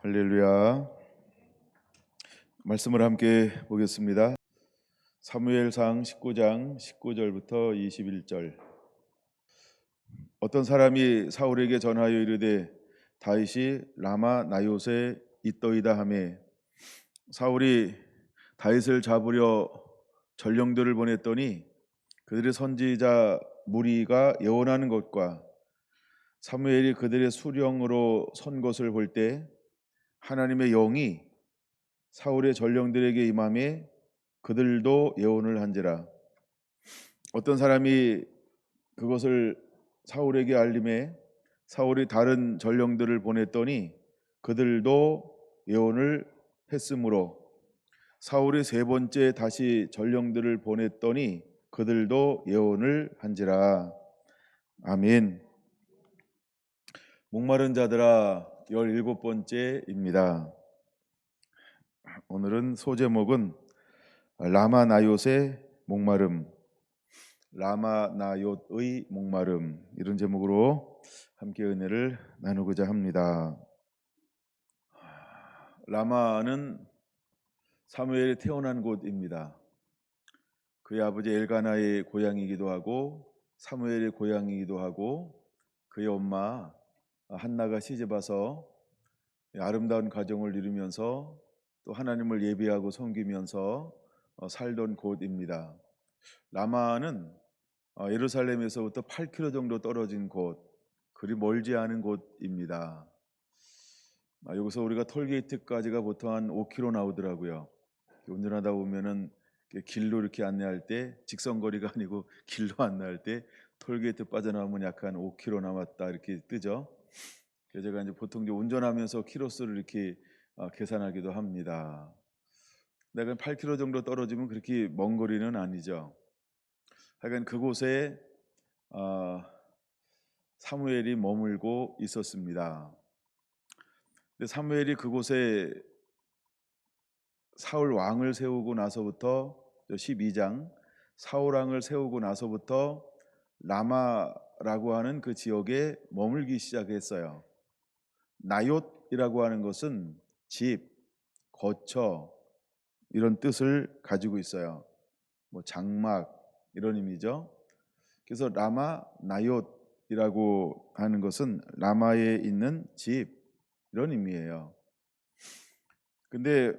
할렐루야. 말씀을 함께 보겠습니다. 사무엘상 19장 19절부터 21절. 어떤 사람이 사울에게 전하여 이르되 다윗이 라마 나요세 있더이다 하매 사울이 다윗을 잡으려 전령들을 보냈더니 그들의 선지자 무리가 예언하는 것과 사무엘이 그들의 수령으로 선 것을 볼 때 하나님의 영이 사울의 전령들에게 임함에 그들도 예언을 한지라. 어떤 사람이 그것을 사울에게 알림해 사울이 다른 전령들을 보냈더니 그들도 예언을 했으므로 사울이 세 번째 다시 전령들을 보냈더니 그들도 예언을 한지라. 아멘. 목마른 자들아 17번째입니다. 오늘은 소제목은 라마 나요의 목마름, 라마 나요의 목마름, 이런 제목으로 함께 은혜를 나누고자 합니다. 라마는 사무엘이 태어난 곳입니다. 그의 아버지 엘가나의 고향이기도 하고 사무엘의 고향이기도 하고 그의 엄마 한나가 시집와서 아름다운 가정을 이루면서 또 하나님을 예배하고 섬기면서 살던 곳입니다. 라마는 예루살렘에서부터 8km 정도 떨어진 곳, 그리 멀지 않은 곳입니다. 여기서 우리가 톨게이트까지가 보통 한 5km 나오더라고요. 운전하다 보면은 길로 이렇게 안내할 때 직선거리가 아니고 길로 안내할 때 톨게이트 빠져나오면 약 한 5km 남았다 이렇게 뜨죠. 그래서 제가 이제 보통 이제 운전하면서 키로수를 이렇게 계산하기도 합니다. 내가 8km 정도 떨어지면 그렇게 먼 거리는 아니죠. 하여간 그곳에 사무엘이 머물고 있었습니다. 근데 사무엘이 그곳에 사울 왕을 세우고 나서부터 12장 사울 왕을 세우고 나서부터 라마라고 하는 그 지역에 머물기 시작했어요. 나옳이라고 하는 것은 집, 거처 이런 뜻을 가지고 있어요. 뭐 장막 이런 의미죠. 그래서 라마 나옳이라고 하는 것은 라마에 있는 집 이런 의미예요. 근데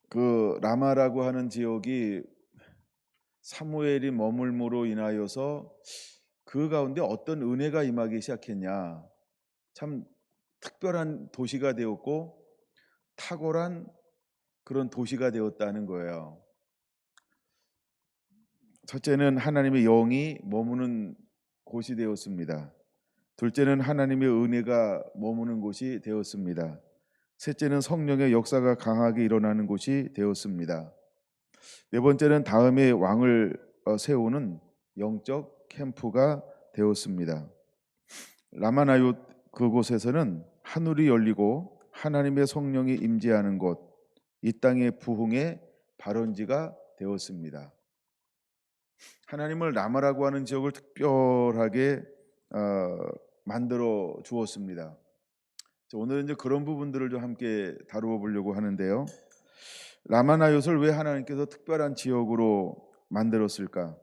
그 라마라고 하는 지역이 사무엘이 머물므로 인하여서 그 가운데 어떤 은혜가 임하기 시작했냐. 참 특별한 도시가 되었고 탁월한 그런 도시가 되었다는 거예요. 첫째는 하나님의 영이 머무는 곳이 되었습니다. 둘째는 하나님의 은혜가 머무는 곳이 되었습니다. 셋째는 성령의 역사가 강하게 일어나는 곳이 되었습니다. 네 번째는 다음에 왕을 세우는 영적 캠프가 되었습니다. 라마나옳 그곳에서는 하늘이 열리고 하나님의 성령이 임재하는 곳, 이 땅의 부흥의 발원지가 되었습니다. 하나님을 라마라고 하는 지역을 특별하게 만들어 주었습니다. 오늘은 이제 그런 부분들을 좀 함께 다루어 보려고 하는데요. 라마나옳을 왜 하나님께서 특별한 지역으로 만들었을까?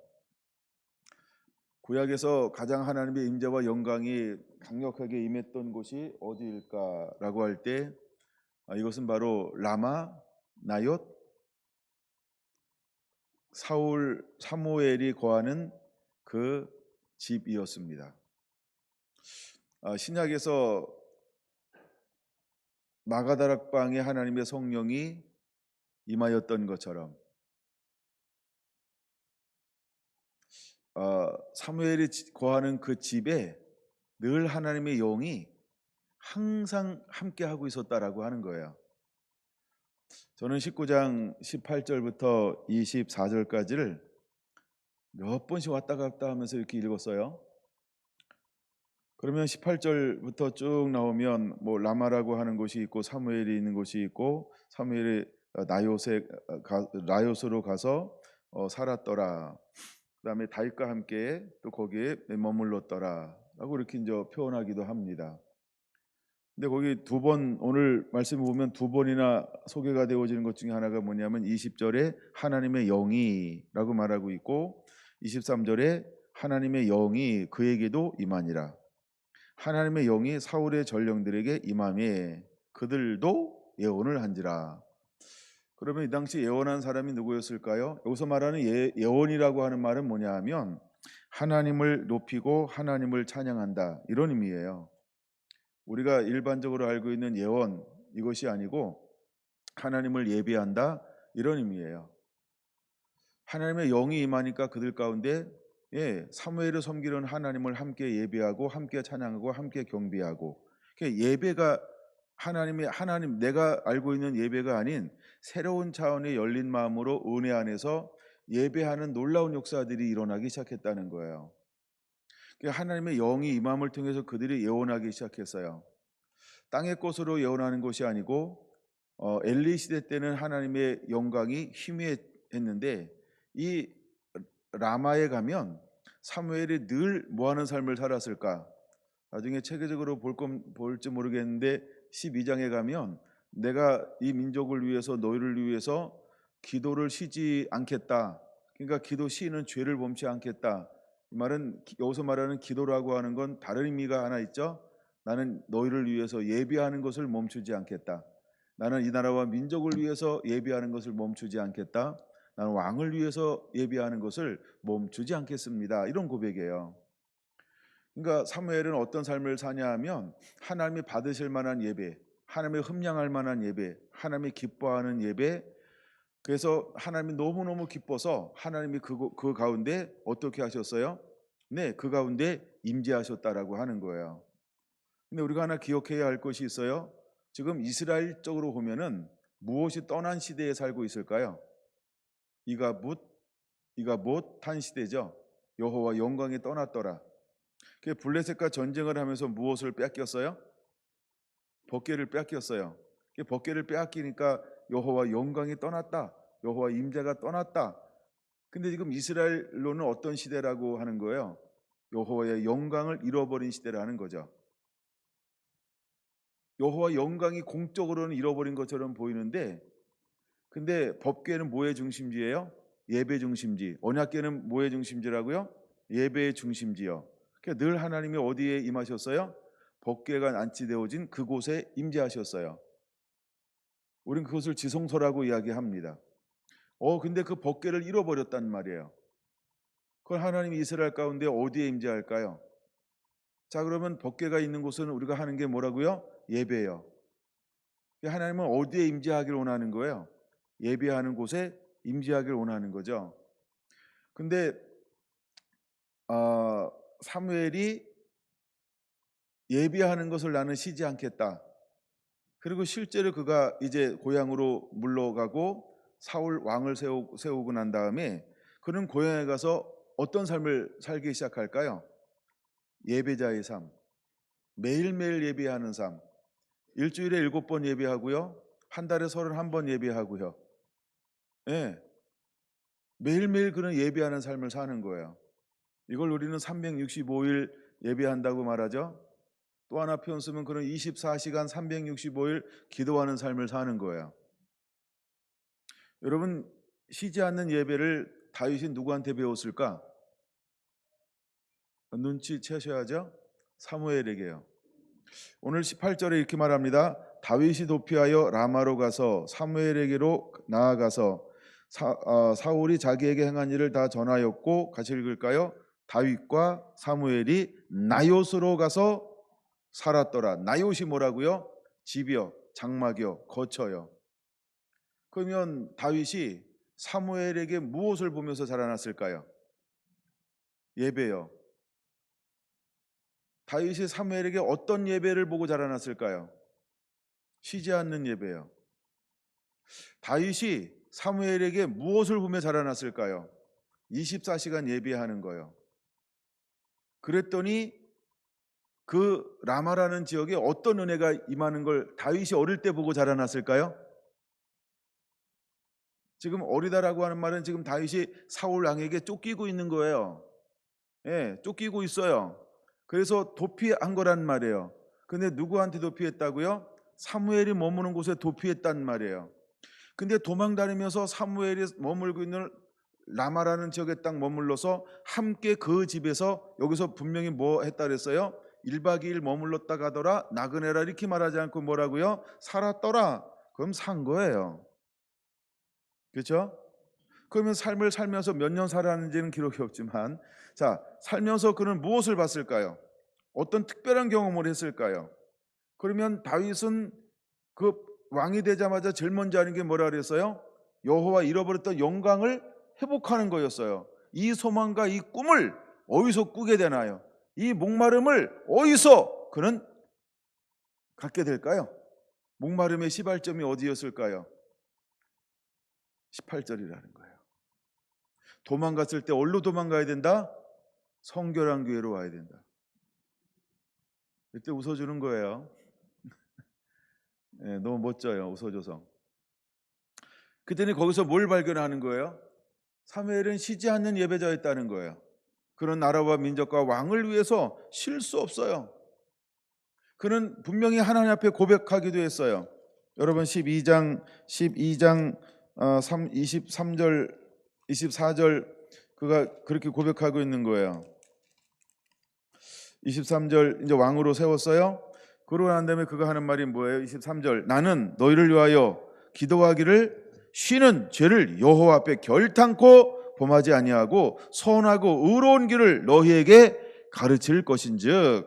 구약에서 가장 하나님의 임재와 영광이 강력하게 임했던 곳이 어디일까라고 할 때 이것은 바로 라마 나옳 사무엘이 거하는 그 집이었습니다. 신약에서 마가다락방에 하나님의 성령이 임하였던 것처럼 사무엘이 거하는 그 집에 늘 하나님의 영이 항상 함께 하고 있었다라고 하는 거예요. 저는 19장 18절부터 24절까지를 몇 번씩 왔다 갔다 하면서 이렇게 읽었어요. 그러면 18절부터 쭉 나오면 뭐 라마라고 하는 곳이 있고 사무엘이 있는 곳이 있고 사무엘이 나요스로 가서 살았더라. 그다음에 다윗과 함께 또 거기에 머물렀더라라고 이렇게 이제 표현하기도 합니다. 근데 거기 두 번, 오늘 말씀을 보면 두 번이나 소개가 되어지는 것 중에 하나가 뭐냐면 20절에 하나님의 영이라고 말하고 있고 23절에 하나님의 영이 그에게도 임하니라. 하나님의 영이 사울의 전령들에게 임함에 그들도 예언을 한지라. 그러면 이 당시 예언한 사람이 누구였을까요? 여기서 말하는 예언이라고 하는 말은 뭐냐 하면 하나님을 높이고 하나님을 찬양한다, 이런 의미예요. 우리가 일반적으로 알고 있는 예언, 이것이 아니고 하나님을 예배한다, 이런 의미예요. 하나님의 영이 임하니까 그들 가운데 사무엘을 섬기는 하나님을 함께 예배하고 함께 찬양하고 함께 경배하고, 예배가 하나님 내가 알고 있는 예배가 아닌 새로운 차원의 열린 마음으로 은혜 안에서 예배하는 놀라운 역사들이 일어나기 시작했다는 거예요. 하나님의 영이 임함을 통해서 그들이 예언하기 시작했어요. 땅의 것으로 예언하는 것이 아니고 엘리 시대 때는 하나님의 영광이 희미했는데 이 라마에 가면 사무엘이 늘 뭐하는 삶을 살았을까? 나중에 체계적으로 볼지 모르겠는데 12장에 가면 내가 이 민족을 위해서 너희를 위해서 기도를 쉬지 않겠다. 그러니까 기도 시는 죄를 범치 않겠다. 이 말은 여기서 말하는 기도라고 하는 건 다른 의미가 하나 있죠. 나는 너희를 위해서 예배하는 것을 멈추지 않겠다. 나는 이 나라와 민족을 위해서 예배하는 것을 멈추지 않겠다. 나는 왕을 위해서 예배하는 것을 멈추지 않겠습니다. 이런 고백이에요. 그러니까 사무엘은 어떤 삶을 사냐 하면 하나님이 받으실 만한 예배, 하나님이 흠량할 만한 예배, 하나님이 기뻐하는 예배. 그래서 하나님이 너무너무 기뻐서 하나님이 그 가운데 어떻게 하셨어요? 네, 그 가운데 임재하셨다라고 하는 거예요. 근데 우리가 하나 기억해야 할 것이 있어요. 지금 이스라엘적으로 보면은 무엇이 떠난 시대에 살고 있을까요? 이가 못 탄 시대죠. 여호와 영광이 떠났더라. 블레셋과 전쟁을 하면서 무엇을 뺏겼어요? 법궤를 뺏겼어요. 법궤를 빼앗기니까 여호와 영광이 떠났다, 여호와 임재가 떠났다. 근데 지금 이스라엘로는 어떤 시대라고 하는 거예요? 여호와의 영광을 잃어버린 시대라는 거죠. 여호와 영광이 공적으로는 잃어버린 것처럼 보이는데, 근데 법궤는 뭐의 중심지예요? 예배 중심지. 언약궤는 뭐의 중심지라고요? 예배의 중심지요. 그러니까 늘 하나님이 어디에 임하셨어요? 법궤가 안치되어진 그곳에 임재하셨어요. 우리는 그것을 지성소라고 이야기합니다. 근데 그 법궤를 잃어버렸단 말이에요. 그걸 하나님이 이스라엘 가운데 어디에 임재할까요? 자, 그러면 법궤가 있는 곳은 우리가 하는 게 뭐라고요? 예배예요. 하나님은 어디에 임재하기를 원하는 거예요? 예배하는 곳에 임재하기를 원하는 거죠. 근데 사무엘이 예배하는 것을 나는 쉬지 않겠다. 그리고 실제로 그가 이제 고향으로 물러가고 사울 왕을 세우고 난 다음에 그는 고향에 가서 어떤 삶을 살기 시작할까요? 예배자의 삶, 매일매일 예배하는 삶, 일주일에 7번 예배하고요, 한 달에 31번 예배하고요. 매일매일 그는 예배하는 삶을 사는 거예요. 이걸 우리는 365일 예배한다고 말하죠. 또 하나 표현 쓰면 그는 24시간 365일 기도하는 삶을 사는 거예요. 여러분, 쉬지 않는 예배를 다윗이 누구한테 배웠을까? 눈치채셔야죠. 사무엘에게요. 오늘 18절에 이렇게 말합니다. 다윗이 도피하여 라마로 가서 사무엘에게로 나아가서 사울이 자기에게 행한 일을 다 전하였고, 같이 읽을까요? 다윗과 사무엘이 나요스로 가서 살았더라. 나요시 뭐라고요? 집이요, 장막이요, 거처요. 그러면 다윗이 사무엘에게 무엇을 보면서 자라났을까요? 예배요. 다윗이 사무엘에게 어떤 예배를 보고 자라났을까요? 쉬지 않는 예배요. 다윗이 사무엘에게 무엇을 보며 자라났을까요? 24시간 예배하는 거요. 그랬더니 그 라마라는 지역에 어떤 은혜가 임하는 걸 다윗이 어릴 때 보고 자라났을까요? 지금 어리다라고 하는 말은 지금 다윗이 사울 왕에게 쫓기고 있는 거예요. 쫓기고 있어요. 그래서 도피한 거란 말이에요. 근데 누구한테 도피했다고요? 사무엘이 머무는 곳에 도피했단 말이에요. 근데 도망 다니면서 사무엘이 머물고 있는 라마라는 지역에 딱 머물러서 함께 그 집에서, 여기서 분명히 뭐 했다 그랬어요? 1박 2일 머물렀다 가더라 나그네라 이렇게 말하지 않고 뭐라고요? 살았더라. 그럼 산 거예요. 그렇죠? 그러면 삶을 살면서 몇 년 살았는지는 기록이 없지만, 자, 살면서 그는 무엇을 봤을까요? 어떤 특별한 경험을 했을까요? 그러면 다윗은 그 왕이 되자마자 제일 먼저 하는 게 뭐라 그랬어요? 여호와 잃어버렸던 영광을 회복하는 거였어요. 이 소망과 이 꿈을 어디서 꾸게 되나요? 이 목마름을 어디서 그는 갖게 될까요? 목마름의 시발점이 어디였을까요? 18절이라는 거예요. 도망갔을 때 어디로 도망가야 된다? 성결한 교회로 와야 된다. 이때 웃어주는 거예요. 네, 너무 멋져요. 웃어줘서. 그때는 거기서 뭘 발견하는 거예요? 사무엘은 쉬지 않는 예배자였다는 거예요. 그런 나라와 민족과 왕을 위해서 쉴 수 없어요. 그는 분명히 하나님 앞에 고백하기도 했어요. 여러분 12장 23절 24절 그가 그렇게 고백하고 있는 거예요. 23절 이제 왕으로 세웠어요. 그러고 난 다음에 그가 하는 말이 뭐예요? 23절 나는 너희를 위하여 기도하기를 쉬는 죄를 여호와 앞에 결탄코 범하지 아니하고 선하고 의로운 길을 너희에게 가르칠 것인즉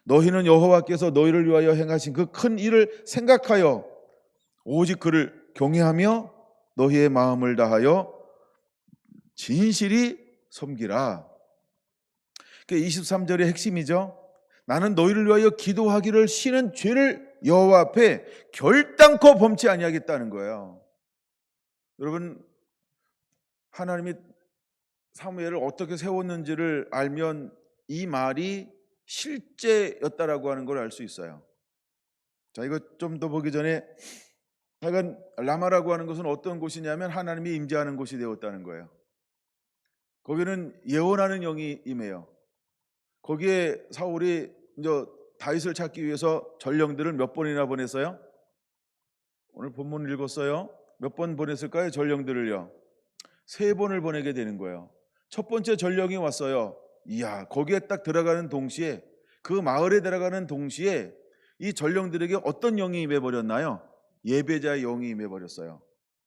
너희는 여호와께서 너희를 위하여 행하신 그 큰 일을 생각하여 오직 그를 경외하며 너희의 마음을 다하여 진실이 섬기라. 23절의 핵심이죠. 나는 너희를 위하여 기도하기를 쉬는 죄를 여호와 앞에 결단코 범치 아니하겠다는 거예요. 여러분, 하나님이 사무엘을 어떻게 세웠는지를 알면 이 말이 실제였다라고 하는 걸 알 수 있어요. 자, 이거 좀 더 보기 전에 하여간 라마라고 하는 것은 어떤 곳이냐면 하나님이 임재하는 곳이 되었다는 거예요. 거기는 예언하는 영이 임해요. 거기에 사울이 이제 다윗을 찾기 위해서 전령들을 몇 번이나 보냈어요? 오늘 본문 읽었어요. 몇 번 보냈을까요? 전령들을요. 3번을 보내게 되는 거예요. 첫 번째 전령이 왔어요. 이야, 거기에 딱 들어가는 동시에, 그 마을에 들어가는 동시에 이 전령들에게 어떤 영이 임해버렸나요? 예배자의 영이 임해버렸어요.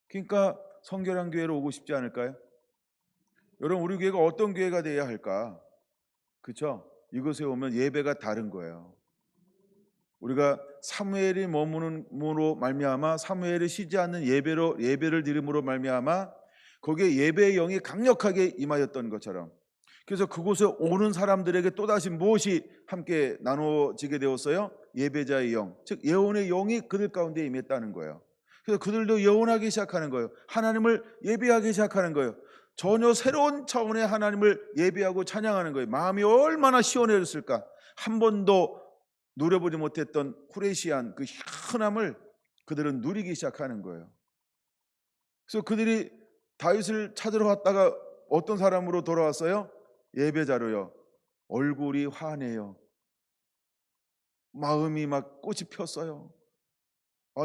그러니까 성결한 교회로 오고 싶지 않을까요? 여러분, 우리 교회가 어떤 교회가 돼야 할까? 그렇죠? 이곳에 오면 예배가 다른 거예요. 우리가 사무엘이 머무는으로 말미암아, 사무엘이 쉬지 않는 예배를 드림으로 말미암아 거기에 예배의 영이 강력하게 임하였던 것처럼, 그래서 그곳에 오는 사람들에게 또다시 무엇이 함께 나눠지게 되었어요? 예배자의 영, 즉 예언의 영이 그들 가운데 임했다는 거예요. 그래서 그들도 예언하기 시작하는 거예요. 하나님을 예배하기 시작하는 거예요. 전혀 새로운 차원의 하나님을 예배하고 찬양하는 거예요. 마음이 얼마나 시원해졌을까. 한 번도 누려보지 못했던 후레시한 그 희한함을 그들은 누리기 시작하는 거예요. 그래서 그들이 다윗을 찾으러 갔다가 어떤 사람으로 돌아왔어요? 예배자로요. 얼굴이 환해요. 마음이 막 꽃이 폈어요.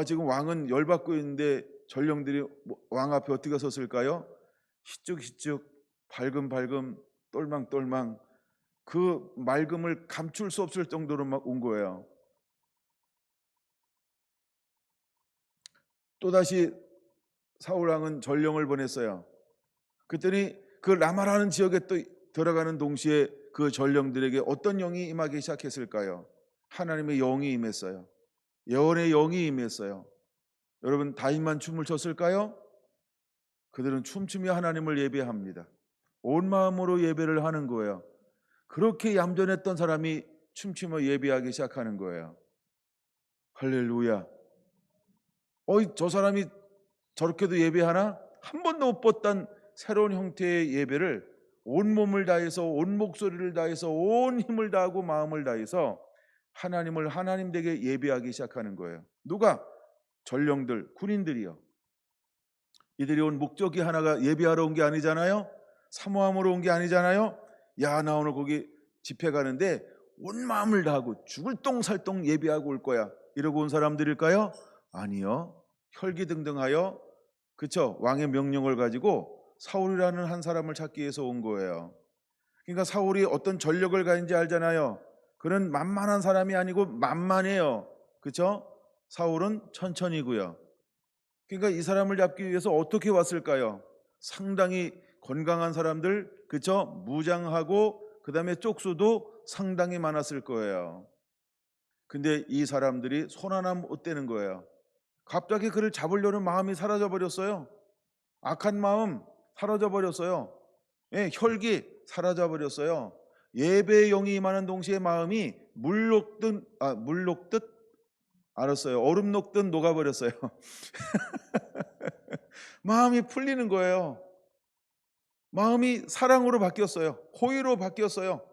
지금 왕은 열받고 있는데 전령들이 왕 앞에 어떻게 섰을까요? 희죽희죽, 발금발금, 똘망똘망, 그 맑음을 감출 수 없을 정도로 막 온 거예요. 또다시 사울왕은 전령을 보냈어요. 그랬더니 그 라마라는 지역에 또 들어가는 동시에 그 전령들에게 어떤 영이 임하기 시작했을까요? 하나님의 영이 임했어요. 예언의 영이 임했어요. 여러분, 다윗만 춤을 췄을까요? 그들은 춤추며 하나님을 예배합니다. 온 마음으로 예배를 하는 거예요. 그렇게 얌전했던 사람이 춤추며 예배하기 시작하는 거예요. 할렐루야. 저 사람이 저렇게도 예배하나? 한 번도 못 봤던 새로운 형태의 예배를 온 몸을 다해서, 온 목소리를 다해서, 온 힘을 다하고 마음을 다해서 하나님을 하나님 되게 예배하기 시작하는 거예요. 누가? 전령들, 군인들이요. 이들이 온 목적이 하나가 예배하러 온 게 아니잖아요. 사모함으로 온 게 아니잖아요. 야, 나 오늘 거기 집회 가는데 온 마음을 다하고 죽을 똥살똥 예비하고 올 거야 이러고 온 사람들일까요? 아니요. 혈기등등하여 그쵸? 왕의 명령을 가지고 사울이라는 한 사람을 찾기 위해서 온 거예요. 그러니까 사울이 어떤 전력을 가진지 알잖아요. 그는 만만한 사람이 아니고 만만해요. 그쵸? 사울은 천천히고요. 그러니까 이 사람을 잡기 위해서 어떻게 왔을까요? 상당히 건강한 사람들, 그쵸? 무장하고 그 다음에 쪽수도 상당히 많았을 거예요. 근데 이 사람들이 손 하나 못 대는 거예요. 갑자기 그를 잡으려는 마음이 사라져 버렸어요. 악한 마음 사라져 버렸어요. 예, 혈기 사라져 버렸어요. 예배의 영이 임하는 동시에 마음이 물 녹듯 알았어요. 얼음 녹듯 녹아 버렸어요. 마음이 풀리는 거예요. 마음이 사랑으로 바뀌었어요. 호의로 바뀌었어요.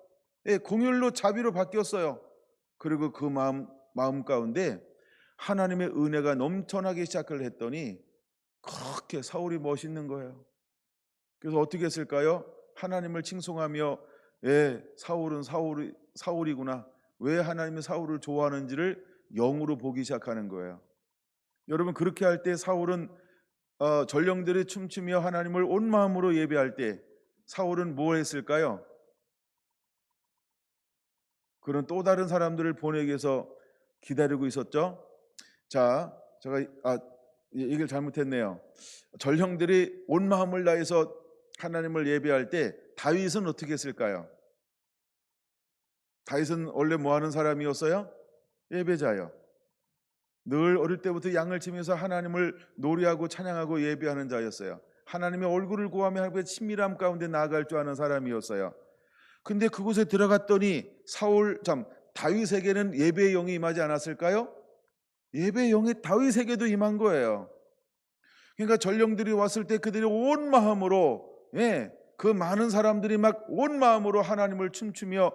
예, 공율로 자비로 바뀌었어요. 그리고 그 마음 가운데 하나님의 은혜가 넘쳐나기 시작을 했더니 그렇게 사울이 멋있는 거예요. 그래서 어떻게 했을까요? 하나님을 칭송하며 예, 사울은 사울이구나. 왜 하나님이 사울을 좋아하는지를 영으로 보기 시작하는 거예요. 여러분 그렇게 할 때 사울은 전령들이 춤추며 하나님을 온 마음으로 예배할 때 사울은 뭐 했을까요? 그런 또 다른 사람들을 보내기 위해서 기다리고 있었죠. 자, 제가 얘기를 잘못했네요. 전령들이 온 마음을 다해서 하나님을 예배할 때 다윗은 어떻게 했을까요? 다윗은 원래 뭐 하는 사람이었어요? 예배자요. 늘 어릴 때부터 양을 치면서 하나님을 노래하고 찬양하고 예배하는 자였어요. 하나님의 얼굴을 구하며 하나님의 친밀함 가운데 나아갈 줄 아는 사람이었어요. 근데 그곳에 들어갔더니 다윗에게는 예배의 영이 임하지 않았을까요? 예배의 영이 다윗에게도 임한 거예요. 그러니까 전령들이 왔을 때 그들이 온 마음으로 그 많은 사람들이 막 온 마음으로 하나님을 춤추며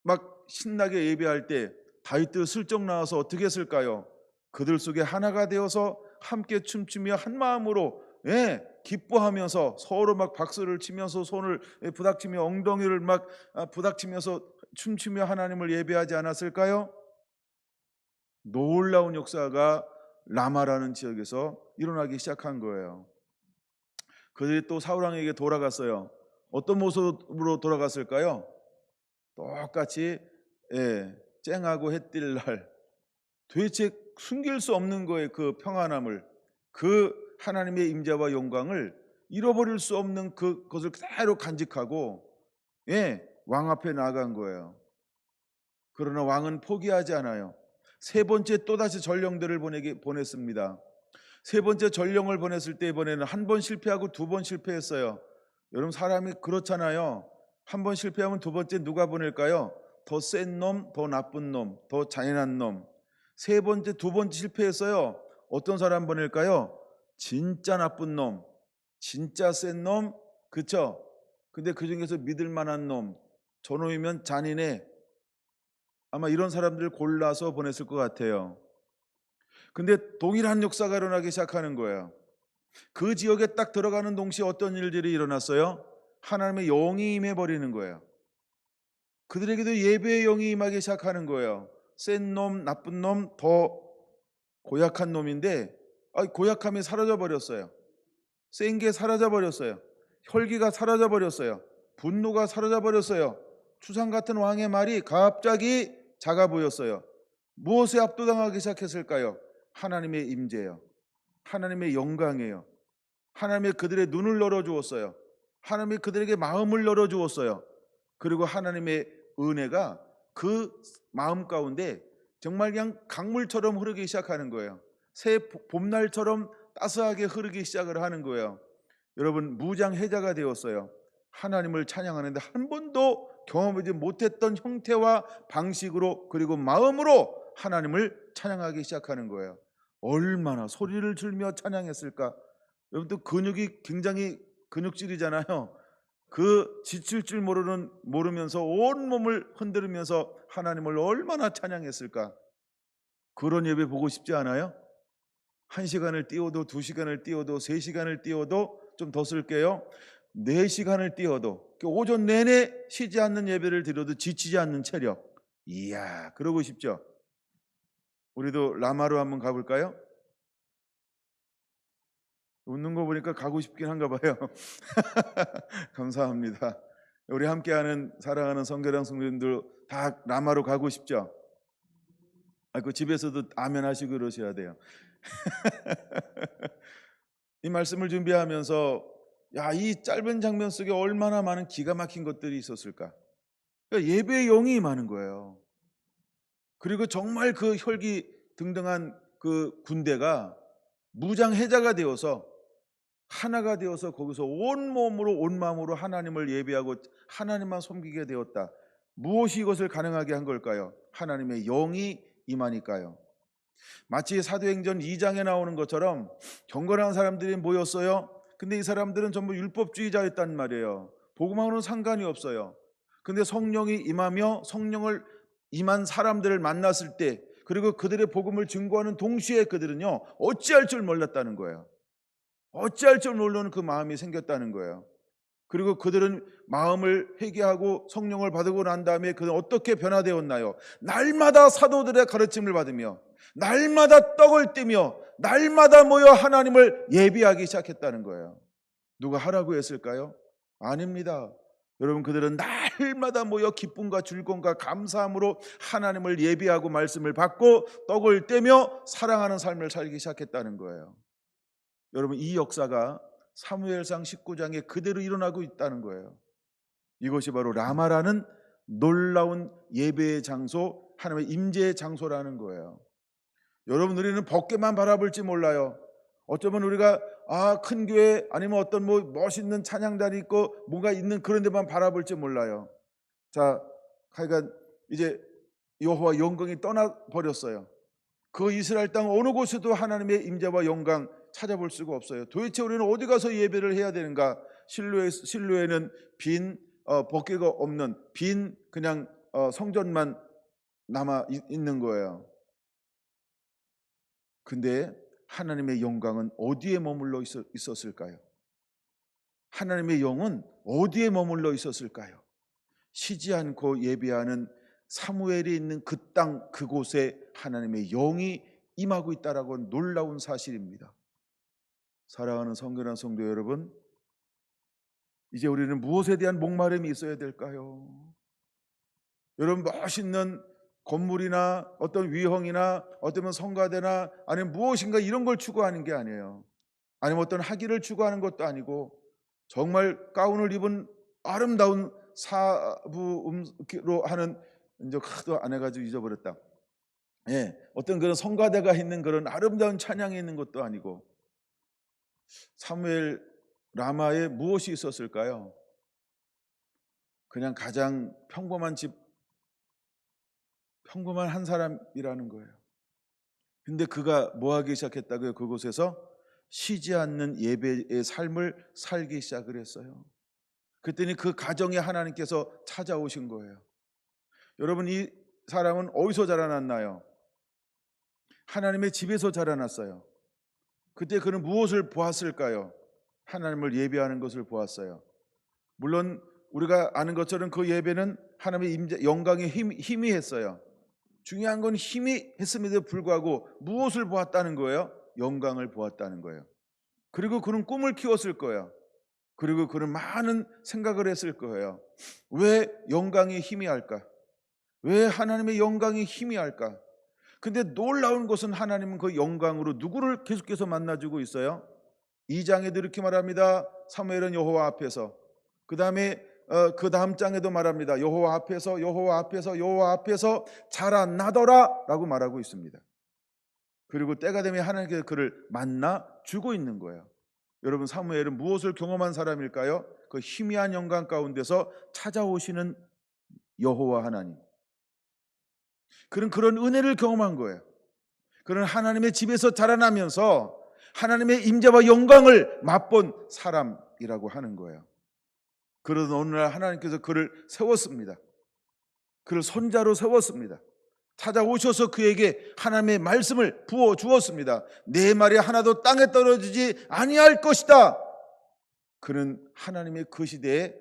막 신나게 예배할 때 다윗도 슬쩍 나와서 어떻게 했을까요? 그들 속에 하나가 되어서 함께 춤추며 한 마음으로 기뻐하면서 서로 막 박수를 치면서 손을 부닥치며 엉덩이를 막 부닥치면서 춤추며 하나님을 예배하지 않았을까요? 놀라운 역사가 라마라는 지역에서 일어나기 시작한 거예요. 그들이 또 사울왕에게 돌아갔어요. 어떤 모습으로 돌아갔을까요? 똑같이 쨍하고 해뜰 날 도대체 숨길 수 없는 거예요. 그 평안함을, 그 하나님의 임재와 영광을 잃어버릴 수 없는 그것을 그대로 간직하고 왕 앞에 나아간 거예요. 그러나 왕은 포기하지 않아요. 세 번째 또다시 전령들을 보냈습니다. 세 번째 전령을 보냈을 때 이번에는 한 번 실패하고 두 번 실패했어요. 여러분 사람이 그렇잖아요. 한 번 실패하면 두 번째 누가 보낼까요? 더 센 놈, 더 나쁜 놈, 더 잔인한 놈. 세 번째, 두 번째 실패했어요. 어떤 사람 보낼까요? 진짜 나쁜 놈, 진짜 센 놈, 그쵸? 근데 그 중에서 믿을 만한 놈, 저놈이면 잔인해. 아마 이런 사람들을 골라서 보냈을 것 같아요. 근데 동일한 역사가 일어나기 시작하는 거예요. 그 지역에 딱 들어가는 동시에 어떤 일들이 일어났어요? 하나님의 영이 임해버리는 거예요. 그들에게도 예배의 영이 임하기 시작하는 거예요. 센 놈, 나쁜 놈, 더 고약한 놈인데 고약함이 사라져 버렸어요. 센 게 사라져 버렸어요. 혈기가 사라져 버렸어요. 분노가 사라져 버렸어요. 추상 같은 왕의 말이 갑자기 작아 보였어요. 무엇에 압도당하기 시작했을까요? 하나님의 임재예요. 하나님의 영광이에요. 하나님의 그들의 눈을 열어주었어요. 하나님이 그들에게 마음을 열어주었어요. 그리고 하나님의 은혜가 그 마음 가운데 정말 그냥 강물처럼 흐르기 시작하는 거예요. 새 봄날처럼 따스하게 흐르기 시작을 하는 거예요. 여러분 무장해자가 되었어요. 하나님을 찬양하는데 한 번도 경험하지 못했던 형태와 방식으로 그리고 마음으로 하나님을 찬양하기 시작하는 거예요. 얼마나 소리를 질며 찬양했을까. 여러분도 근육이 굉장히 근육질이잖아요. 그 지칠 줄 모르면서 온 몸을 흔들면서 하나님을 얼마나 찬양했을까. 그런 예배 보고 싶지 않아요? 1시간을 띄워도 2시간을 띄워도 3시간을 띄워도 좀 더 쓸게요. 4시간을 띄워도 오전 내내 쉬지 않는 예배를 드려도 지치지 않는 체력, 이야, 그러고 싶죠? 우리도 라마로 한번 가볼까요? 웃는 거 보니까 가고 싶긴 한가 봐요. 감사합니다. 우리 함께하는 사랑하는 성교랑 성도님들 다 라마로 가고 싶죠? 그 집에서도 아멘 하시고 그러셔야 돼요. 이 말씀을 준비하면서 이 짧은 장면 속에 얼마나 많은 기가 막힌 것들이 있었을까? 그러니까 예배의 영이 임하는 거예요. 그리고 정말 그 혈기등등한 그 군대가 무장해자가 되어서 하나가 되어서 거기서 온 몸으로 온 마음으로 하나님을 예배하고 하나님만 섬기게 되었다. 무엇이 이것을 가능하게 한 걸까요? 하나님의 영이 임하니까요. 마치 사도행전 2장에 나오는 것처럼 경건한 사람들이 모였어요. 근데 이 사람들은 전부 율법주의자였단 말이에요. 복음하고는 상관이 없어요. 근데 성령이 임하며 성령을 임한 사람들을 만났을 때, 그리고 그들의 복음을 증거하는 동시에 그들은요 어찌할 줄 몰랐다는 거예요. 어찌할 줄 모르는 그 마음이 생겼다는 거예요. 그리고 그들은 마음을 회개하고 성령을 받고 난 다음에 그들은 어떻게 변화되었나요? 날마다 사도들의 가르침을 받으며 날마다 떡을 떼며 날마다 모여 하나님을 예배하기 시작했다는 거예요. 누가 하라고 했을까요? 아닙니다. 여러분, 그들은 날마다 모여 기쁨과 즐거움과 감사함으로 하나님을 예배하고 말씀을 받고 떡을 떼며 사랑하는 삶을 살기 시작했다는 거예요. 여러분, 이 역사가 사무엘상 19장에 그대로 일어나고 있다는 거예요. 이것이 바로 라마라는 놀라운 예배의 장소, 하나님의 임재의 장소라는 거예요. 여러분, 우리는 밖에만 바라볼지 몰라요. 어쩌면 우리가 큰 교회 아니면 어떤 멋있는 찬양단이 있고 뭔가 있는 그런 데만 바라볼지 몰라요. 자, 하여간 이제 여호와 영광이 떠나 버렸어요. 그 이스라엘 땅 어느 곳에도 하나님의 임재와 영광 찾아볼 수가 없어요. 도대체 우리는 어디 가서 예배를 해야 되는가? 실로에는 빈 법궤가 없는 빈 그냥 성전만 남아 있는 거예요. 근데 하나님의 영광은 어디에 머물러 있었을까요? 하나님의 영은 어디에 머물러 있었을까요? 쉬지 않고 예배하는 사무엘이 있는 그 땅 그곳에 하나님의 영이 임하고 있다라고 놀라운 사실입니다. 사랑하는 성결한 성도 여러분, 이제 우리는 무엇에 대한 목마름이 있어야 될까요? 여러분, 멋있는 건물이나 어떤 위형이나 어쩌면 성가대나 아니면 무엇인가 이런 걸 추구하는 게 아니에요. 아니면 어떤 학위를 추구하는 것도 아니고 정말 가운을 입은 아름다운 사부로 하는, 이제 하도 안 해가지고 잊어버렸다. 어떤 그런 성가대가 있는 그런 아름다운 찬양이 있는 것도 아니고, 사무엘 라마에 무엇이 있었을까요? 그냥 가장 평범한 집, 평범한 한 사람이라는 거예요. 근데 그가 뭐 하기 시작했다고요? 그곳에서 쉬지 않는 예배의 삶을 살기 시작을 했어요. 그랬더니 그 가정에 하나님께서 찾아오신 거예요. 여러분, 이 사람은 어디서 자라났나요? 하나님의 집에서 자라났어요. 그때 그는 무엇을 보았을까요? 하나님을 예배하는 것을 보았어요. 물론 우리가 아는 것처럼 그 예배는 하나님의 임재, 영광의 힘이 했어요. 중요한 건 힘이 했음에도 불구하고 무엇을 보았다는 거예요? 영광을 보았다는 거예요. 그리고 그는 꿈을 키웠을 거예요. 그리고 그는 많은 생각을 했을 거예요. 왜 영광이 희미할까? 왜 하나님의 영광이 희미할까? 근데 놀라운 것은 하나님은 그 영광으로 누구를 계속해서 만나주고 있어요? 2장에도 이렇게 말합니다. 사무엘은 여호와 앞에서, 그 다음에 그 다음 장에도 말합니다. 여호와 앞에서 여호와 앞에서 여호와 앞에서 자라나더라 라고 말하고 있습니다. 그리고 때가 되면 하나님께서 그를 만나 주고 있는 거예요. 여러분, 사무엘은 무엇을 경험한 사람일까요? 그 희미한 영광 가운데서 찾아오시는 여호와 하나님, 그런 은혜를 경험한 거예요. 그런 하나님의 집에서 자라나면서 하나님의 임재와 영광을 맛본 사람이라고 하는 거예요. 그러던 어느 날 하나님께서 그를 세웠습니다. 그를 손자로 세웠습니다. 찾아오셔서 그에게 하나님의 말씀을 부어 주었습니다. 내 말이 하나도 땅에 떨어지지 아니할 것이다. 그는 하나님의 그 시대에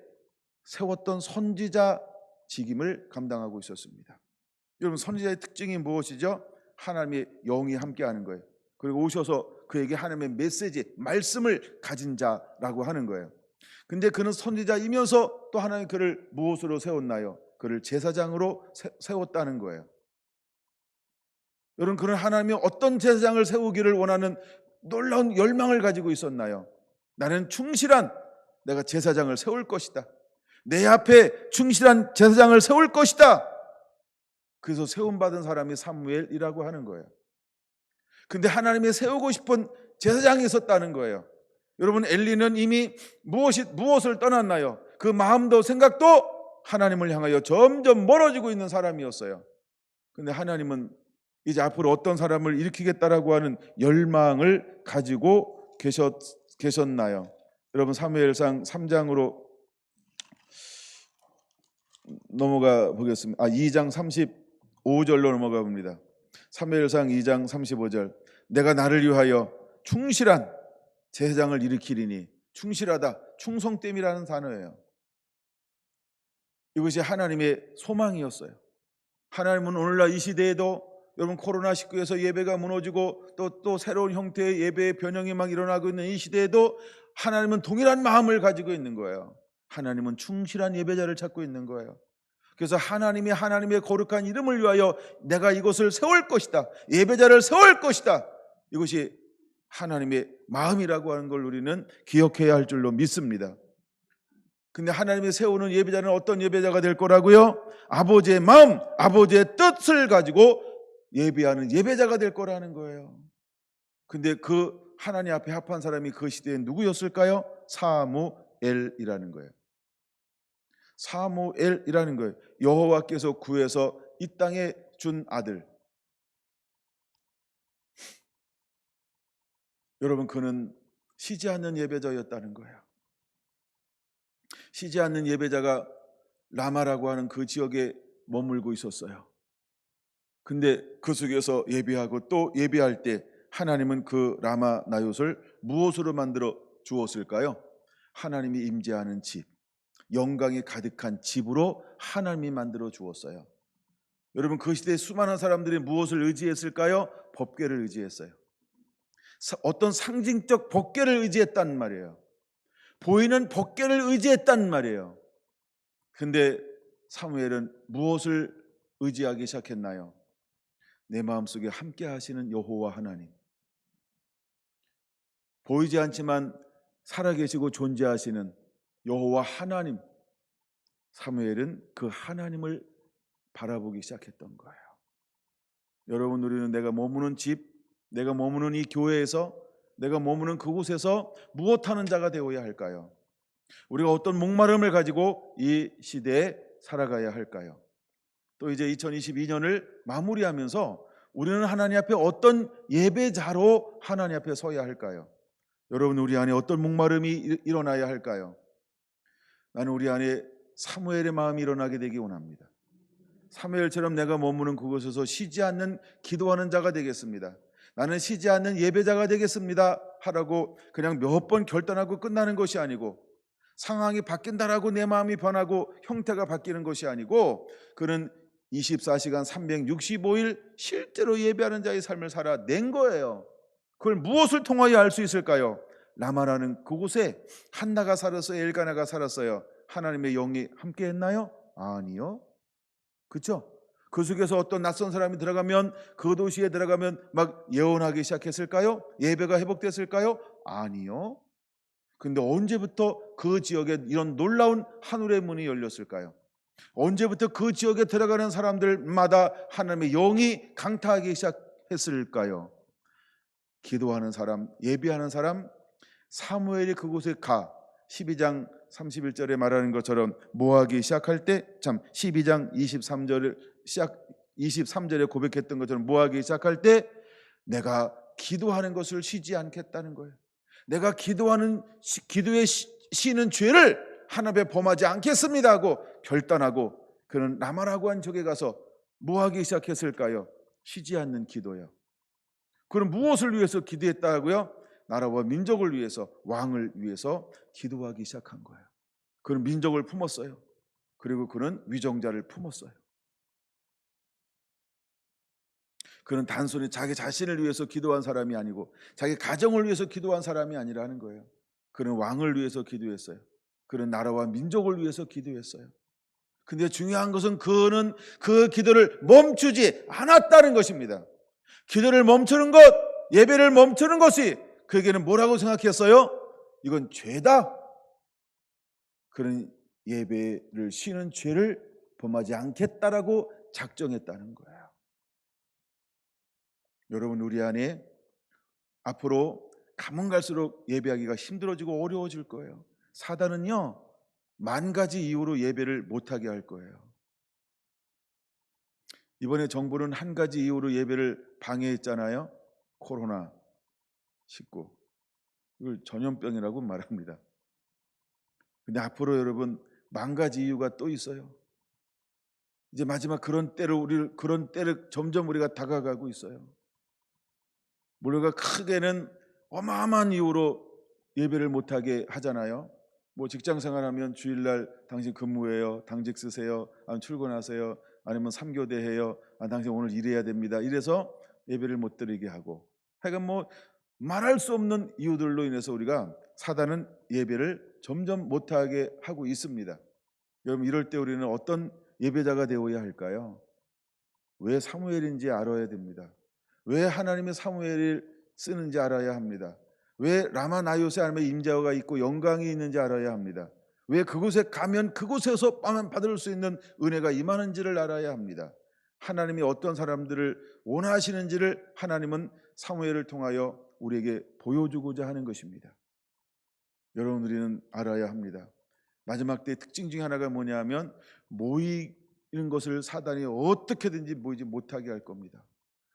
세웠던 선지자 직임을 감당하고 있었습니다. 여러분, 선지자의 특징이 무엇이죠? 하나님의 영이 함께하는 거예요. 그리고 오셔서 그에게 하나님의 메시지, 말씀을 가진 자라고 하는 거예요. 근데 그는 선지자이면서 또 하나님 그를 무엇으로 세웠나요? 그를 제사장으로 세웠다는 거예요. 여러분, 그는 하나님이 어떤 제사장을 세우기를 원하는 놀라운 열망을 가지고 있었나요? 나는 충실한 내가 제사장을 세울 것이다. 내 앞에 충실한 제사장을 세울 것이다. 그래서 세움받은 사람이 사무엘이라고 하는 거예요. 근데 하나님이 세우고 싶은 제사장이 있었다는 거예요. 여러분, 엘리는 이미 무엇을 떠났나요? 그 마음도 생각도 하나님을 향하여 점점 멀어지고 있는 사람이었어요. 근데 하나님은 이제 앞으로 어떤 사람을 일으키겠다라고 하는 열망을 가지고 계셨나요? 여러분, 사무엘상 3장으로 넘어가 보겠습니다. 2장 35절로 넘어가 봅니다. 사무엘상 2장 35절. 내가 나를 위하여 충실한 제사장을 일으키리니. 충실하다, 충성됨이라는 단어예요. 이것이 하나님의 소망이었어요. 하나님은 오늘날 이 시대에도 여러분, 코로나19에서 예배가 무너지고 또 새로운 형태의 예배의 변형이 막 일어나고 있는 이 시대에도 하나님은 동일한 마음을 가지고 있는 거예요. 하나님은 충실한 예배자를 찾고 있는 거예요. 그래서 하나님이 하나님의 거룩한 이름을 위하여 내가 이곳을 세울 것이다, 예배자를 세울 것이다, 이것이 하나님의 마음이라고 하는 걸 우리는 기억해야 할 줄로 믿습니다. 근데 하나님이 세우는 예배자는 어떤 예배자가 될 거라고요? 아버지의 마음, 아버지의 뜻을 가지고 예배하는 예배자가 될 거라는 거예요. 근데 그 하나님 앞에 합한 사람이 그 시대에 누구였을까요? 사무엘이라는 거예요. 사무엘이라는 거예요. 여호와께서 구해서 이 땅에 준 아들. 여러분, 그는 쉬지 않는 예배자였다는 거예요. 쉬지 않는 예배자가 라마라고 하는 그 지역에 머물고 있었어요. 근데 그 속에서 예배하고 또 예배할 때 하나님은 그 라마 나요를 무엇으로 만들어 주었을까요? 하나님이 임재하는 집, 영광이 가득한 집으로 하나님이 만들어 주었어요. 여러분, 그 시대에 수많은 사람들이 무엇을 의지했을까요? 법궤를 의지했어요. 어떤 상징적 법궤를 의지했단 말이에요. 보이는 법궤를 의지했단 말이에요. 근데 사무엘은 무엇을 의지하기 시작했나요? 내 마음속에 함께 하시는 여호와 하나님, 보이지 않지만 살아계시고 존재하시는 여호와 하나님. 사무엘은 그 하나님을 바라보기 시작했던 거예요. 여러분, 우리는 내가 머무는 집, 내가 머무는 이 교회에서, 내가 머무는 그곳에서 무엇하는 자가 되어야 할까요? 우리가 어떤 목마름을 가지고 이 시대에 살아가야 할까요? 또 이제 2022년을 마무리하면서 우리는 하나님 앞에 어떤 예배자로 하나님 앞에 서야 할까요? 여러분, 우리 안에 어떤 목마름이 일어나야 할까요? 나는 우리 안에 사무엘의 마음이 일어나게 되기 원합니다. 사무엘처럼 내가 머무는 그곳에서 쉬지 않는 기도하는 자가 되겠습니다. 나는 쉬지 않는 예배자가 되겠습니다 하라고 그냥 몇 번 결단하고 끝나는 것이 아니고, 상황이 바뀐다라고 내 마음이 변하고 형태가 바뀌는 것이 아니고, 그는 24시간 365일 실제로 예배하는 자의 삶을 살아낸 거예요. 그걸 무엇을 통하여 알 수 있을까요? 라마라는 그곳에 한나가 살았어요? 엘가나가 살았어요? 하나님의 영이 함께 했나요? 아니요. 그렇죠? 그 속에서 어떤 낯선 사람이 들어가면, 그 도시에 들어가면 막 예언하기 시작했을까요? 예배가 회복됐을까요? 아니요. 근데 언제부터 그 지역에 이런 놀라운 하늘의 문이 열렸을까요? 언제부터 그 지역에 들어가는 사람들마다 하나님의 영이 강타하기 시작했을까요? 기도하는 사람, 예배하는 사람, 사무엘이 그곳에 가 12장 31절에 말하는 것처럼 모하기 시작할 때, 참 12장 23절에 고백했던 것처럼 모하기 시작할 때 내가 기도하는 것을 쉬지 않겠다는 거예요. 내가 기도하는 기도에 쉬는 죄를 하나님에 범하지 않겠습니다 하고 결단하고, 그는 라마라고 한 적에 가서 모하기 시작했을까요? 쉬지 않는 기도요. 그럼 무엇을 위해서 기도했다고요? 나라와 민족을 위해서, 왕을 위해서 기도하기 시작한 거예요. 그는 민족을 품었어요. 그리고 그는 위정자를 품었어요. 그는 단순히 자기 자신을 위해서 기도한 사람이 아니고 자기 가정을 위해서 기도한 사람이 아니라는 거예요. 그는 왕을 위해서 기도했어요. 그는 나라와 민족을 위해서 기도했어요. 근데 중요한 것은 그는 그 기도를 멈추지 않았다는 것입니다. 기도를 멈추는 것, 예배를 멈추는 것이 그에게는 뭐라고 생각했어요? 이건 죄다. 그는 예배를 쉬는 죄를 범하지 않겠다라고 작정했다는 거예요. 여러분, 우리 안에 앞으로 가면 갈수록 예배하기가 힘들어지고 어려워질 거예요. 사단은요, 만 가지 이유로 예배를 못하게 할 거예요. 이번에 정부는 한 가지 이유로 예배를 방해했잖아요. 코로나19. 이걸 전염병이라고 말합니다. 근데 앞으로 여러분 만 가지 이유가 또 있어요. 이제 마지막 그런 때를 점점 우리가 다가가고 있어요. 우리가 크게는 어마어마한 이유로 예배를 못하게 하잖아요. 뭐 직장 생활하면 주일날 당신 근무해요, 당직 쓰세요, 아니면 출근하세요, 아니면 3교대 해요, 당신 오늘 일해야 됩니다. 이래서 예배를 못 드리게 하고, 하여간 뭐 말할 수 없는 이유들로 인해서 우리가 사단은 예배를 점점 못하게 하고 있습니다. 여러분, 이럴 때 우리는 어떤 예배자가 되어야 할까요? 왜 사무엘인지 알아야 됩니다. 왜 하나님의 사무엘을 쓰는지 알아야 합니다. 왜 라마 나요세 하나님의 임재가 있고 영광이 있는지 알아야 합니다. 왜 그곳에 가면 그곳에서만 받을 수 있는 은혜가 임하는지를 알아야 합니다. 하나님이 어떤 사람들을 원하시는지를 하나님은 사무엘을 통하여 우리에게 보여주고자 하는 것입니다. 여러분, 우리는 알아야 합니다. 마지막 때의 특징 중에 하나가 뭐냐면 모이는 것을 사단이 어떻게든지 모이지 못하게 할 겁니다.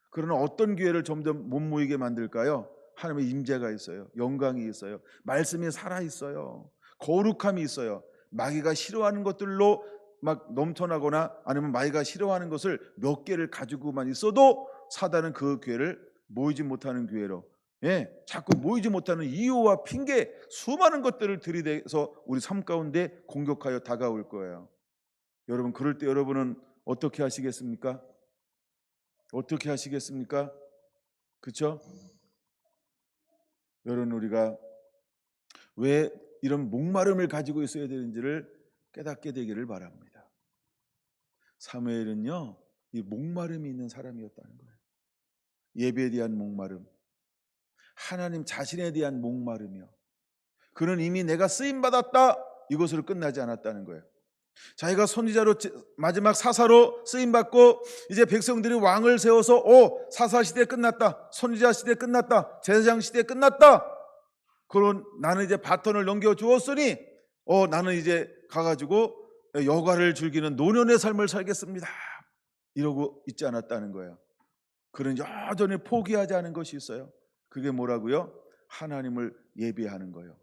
그러나 어떤 기회를 점점 못 모이게 만들까요? 하나님의 임재가 있어요. 영광이 있어요. 말씀이 살아있어요. 거룩함이 있어요. 마귀가 싫어하는 것들로 막 넘쳐나거나 아니면 마귀가 싫어하는 것을 몇 개를 가지고만 있어도 사단은 그 기회를 모이지 못하는 기회로, 자꾸 모이지 못하는 이유와 핑계, 수많은 것들을 들이대서 우리 삶 가운데 공격하여 다가올 거예요. 여러분, 그럴 때 여러분은 어떻게 하시겠습니까? 어떻게 하시겠습니까? 그렇죠? 여러분, 우리가 왜 이런 목마름을 가지고 있어야 되는지를 깨닫게 되기를 바랍니다. 사무엘은요, 이 목마름이 있는 사람이었다는 거예요. 예배에 대한 목마름, 하나님 자신에 대한 목마름이요. 그는 이미 내가 쓰임 받았다, 이것으로 끝나지 않았다는 거예요. 자기가 선지자로 마지막 사사로 쓰임 받고 이제 백성들이 왕을 세워서 사사 시대 끝났다, 선지자 시대 끝났다, 제사장 시대 끝났다. 그럼 나는 이제 바톤을 넘겨 주었으니 나는 이제 가가지고 여가를 즐기는 노년의 삶을 살겠습니다, 이러고 있지 않았다는 거예요. 그는 여전히 포기하지 않은 것이 있어요. 그게 뭐라고요? 하나님을 예배하는 거예요.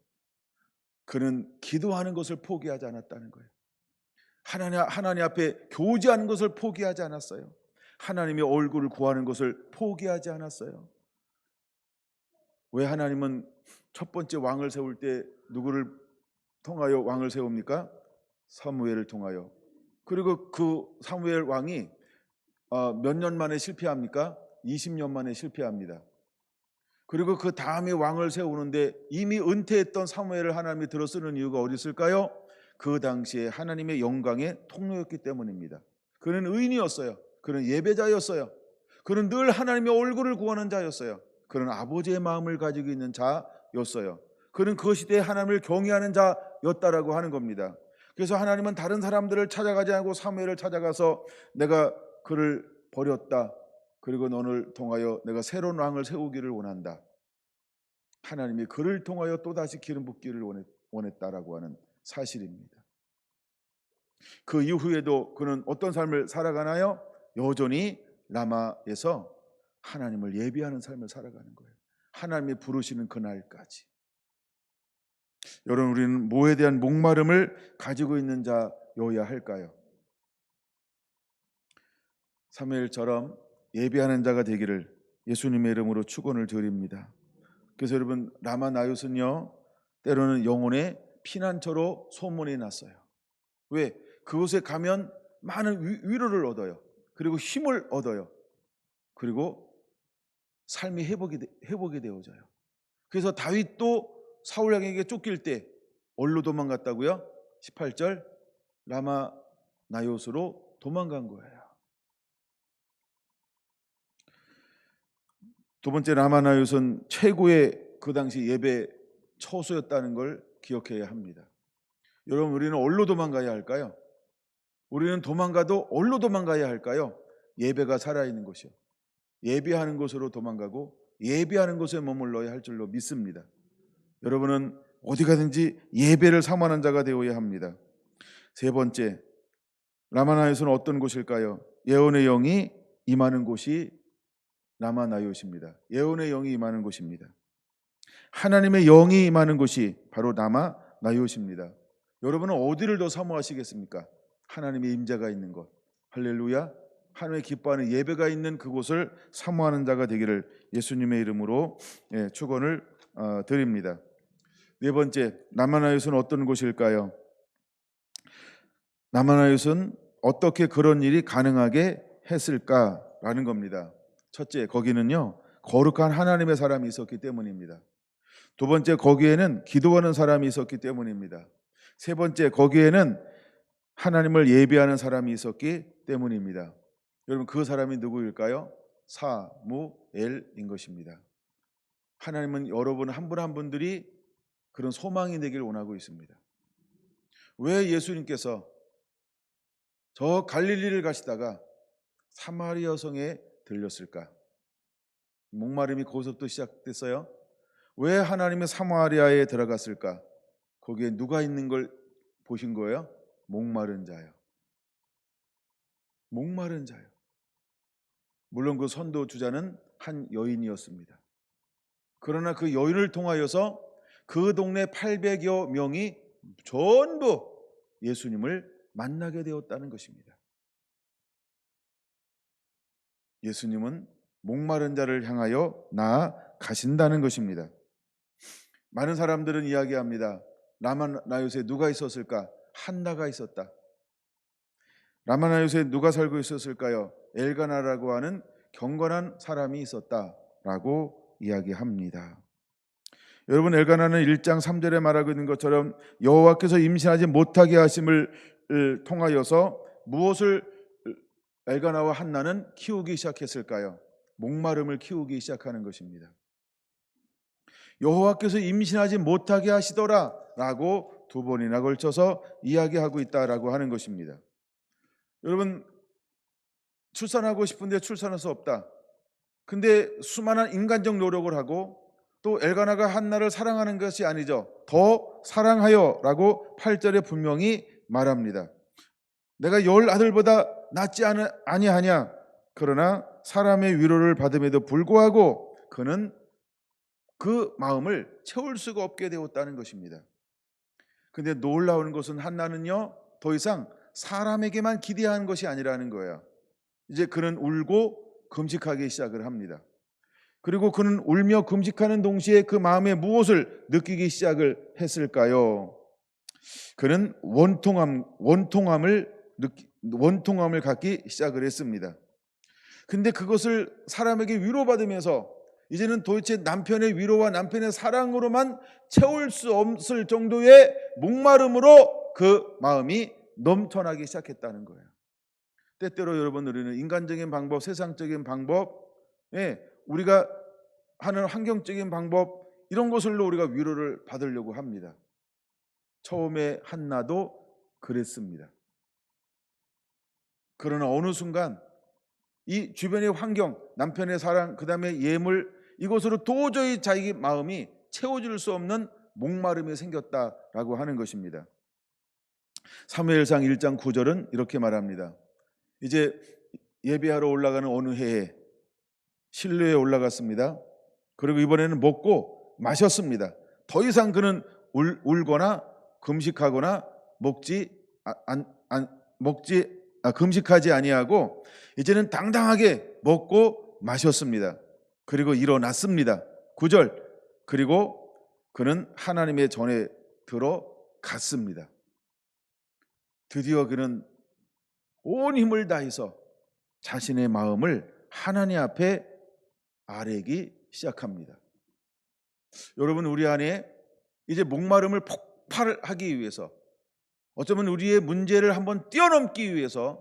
그는 기도하는 것을 포기하지 않았다는 거예요. 하나님 앞에 교제하는 것을 포기하지 않았어요. 하나님의 얼굴을 구하는 것을 포기하지 않았어요. 왜 하나님은 첫 번째 왕을 세울 때 누구를 통하여 왕을 세웁니까? 사무엘을 통하여. 그리고 그 사무엘 왕이 몇 년 만에 실패합니까? 20년 만에 실패합니다. 그리고 그 다음에 왕을 세우는데 이미 은퇴했던 사무엘을 하나님이 들어 쓰는 이유가 어디 있을까요? 그 당시에 하나님의 영광의 통로였기 때문입니다. 그는 의인이었어요. 그는 예배자였어요. 그는 늘 하나님의 얼굴을 구하는 자였어요. 그는 아버지의 마음을 가지고 있는 자였어요. 그는 그 시대에 하나님을 경외하는 자였다라고 하는 겁니다. 그래서 하나님은 다른 사람들을 찾아가지 않고 사무엘을 찾아가서 내가 그를 버렸다, 그리고 너를 통하여 내가 새로운 왕을 세우기를 원한다. 하나님이 그를 통하여 또다시 기름 붓기를 원했다라고 하는 사실입니다. 그 이후에도 그는 어떤 삶을 살아가나요? 여전히 라마에서 하나님을 예배하는 삶을 살아가는 거예요. 하나님이 부르시는 그날까지. 여러분, 우리는 뭐에 대한 목마름을 가지고 있는 자여야 할까요? 사무엘처럼 예배하는 자가 되기를 예수님의 이름으로 축원을 드립니다. 그래서 여러분, 라마 나요스는요, 때로는 영혼의 피난처로 소문이 났어요. 왜? 그곳에 가면 많은 위로를 얻어요. 그리고 힘을 얻어요. 그리고 삶이 회복이 되어져요. 그래서 다윗도 사울 왕에게 쫓길 때 어디로 도망갔다고요? 18절 라마 나요스로 도망간 거예요. 두 번째, 라마 나요스는 최고의 그 당시 예배 처소였다는 걸 기억해야 합니다. 여러분, 우리는 어디로 도망가야 할까요? 우리는 도망가도 어디로 도망가야 할까요? 예배가 살아있는 곳이요. 예배하는 곳으로 도망가고 예배하는 곳에 머물러야 할 줄로 믿습니다. 여러분은 어디 가든지 예배를 사모하는 자가 되어야 합니다. 세 번째, 라마나요스는 어떤 곳일까요? 예언의 영이 임하는 곳이 라마나요스입니다. 예언의 영이 임하는 곳입니다. 하나님의 영이 임하는 곳이 바로 라마나요스입니다. 여러분은 어디를 더 사모하시겠습니까? 하나님의 임재가 있는 곳, 할렐루야, 하나님의 기뻐하는 예배가 있는 그곳을 사모하는 자가 되기를 예수님의 이름으로 축원을 드립니다. 네 번째, 라마나요스는 어떤 곳일까요? 라마나요스는 어떻게 그런 일이 가능하게 했을까라는 겁니다. 첫째, 거기는요 거룩한 하나님의 사람이 있었기 때문입니다. 두 번째, 거기에는 기도하는 사람이 있었기 때문입니다. 세 번째, 거기에는 하나님을 예배하는 사람이 있었기 때문입니다. 여러분, 그 사람이 누구일까요? 사무엘인 것입니다. 하나님은 여러분 한 분 한 분들이 그런 소망이 되길 원하고 있습니다. 왜 예수님께서 저 갈릴리를 가시다가 사마리아 성에 들렸을까? 목마름이 거기서부터 시작됐어요. 왜 하나님의 사마리아에 들어갔을까? 거기에 누가 있는 걸 보신 거예요? 목마른 자요. 목마른 자요. 물론 그 선도 주자는 한 여인이었습니다. 그러나 그 여인을 통하여서 그 동네 800여 명이 전부 예수님을 만나게 되었다는 것입니다. 예수님은 목마른 자를 향하여 나아가신다는 것입니다. 많은 사람들은 이야기합니다. 라마나요스에 누가 있었을까? 한나가 있었다. 라마나요스에 누가 살고 있었을까요? 엘가나라고 하는 경건한 사람이 있었다라고 이야기합니다. 여러분, 엘가나는 1장 3절에 말하고 있는 것처럼 여호와께서 임신하지 못하게 하심을 통하여서 무엇을 엘가나와 한나는 키우기 시작했을까요? 목마름을 키우기 시작하는 것입니다. 여호와께서 임신하지 못하게 하시더라 라고 두 번이나 걸쳐서 이야기하고 있다라고 하는 것입니다. 여러분, 출산하고 싶은데 출산할 수 없다. 근데 수많은 인간적 노력을 하고 또 엘가나가 한나를 사랑하는 것이 아니죠. 더 사랑하여 라고 8절에 분명히 말합니다. 내가 10 아들보다 낫지 아니하냐. 그러나 사람의 위로를 받음에도 불구하고 그는 그 마음을 채울 수가 없게 되었다는 것입니다. 근데 놀라운 것은 한나는요 더 이상 사람에게만 기대하는 것이 아니라는 거예요. 이제 그는 울고 금식하기 시작을 합니다. 그리고 그는 울며 금식하는 동시에 그 마음에 무엇을 느끼기 시작을 했을까요? 그는 원통함을 갖기 시작을 했습니다. 근데 그것을 사람에게 위로받으면서 이제는 도대체 남편의 위로와 남편의 사랑으로만 채울 수 없을 정도의 목마름으로 그 마음이 넘쳐나기 시작했다는 거예요. 때때로 여러분, 우리는 인간적인 방법, 세상적인 방법, 우리가 하는 환경적인 방법, 이런 것으로 우리가 위로를 받으려고 합니다. 처음에 한나도 그랬습니다. 그러나 어느 순간 이 주변의 환경, 남편의 사랑, 그 다음에 예물, 이것으로 도저히 자기 마음이 채워줄 수 없는 목마름이 생겼다라고 하는 것입니다. 사무엘상 1장 9절은 이렇게 말합니다. 이제 예배하러 올라가는 어느 해에 실로에 올라갔습니다. 그리고 이번에는 먹고 마셨습니다. 더 이상 그는 울거나 금식하거나 금식하지 아니하고 이제는 당당하게 먹고 마셨습니다. 그리고 일어났습니다. 9절, 그리고 그는 하나님의 전에 들어갔습니다. 드디어 그는 온 힘을 다해서 자신의 마음을 하나님 앞에 아뢰기 시작합니다. 여러분, 우리 안에 이제 목마름을 폭발하기 위해서, 어쩌면 우리의 문제를 한번 뛰어넘기 위해서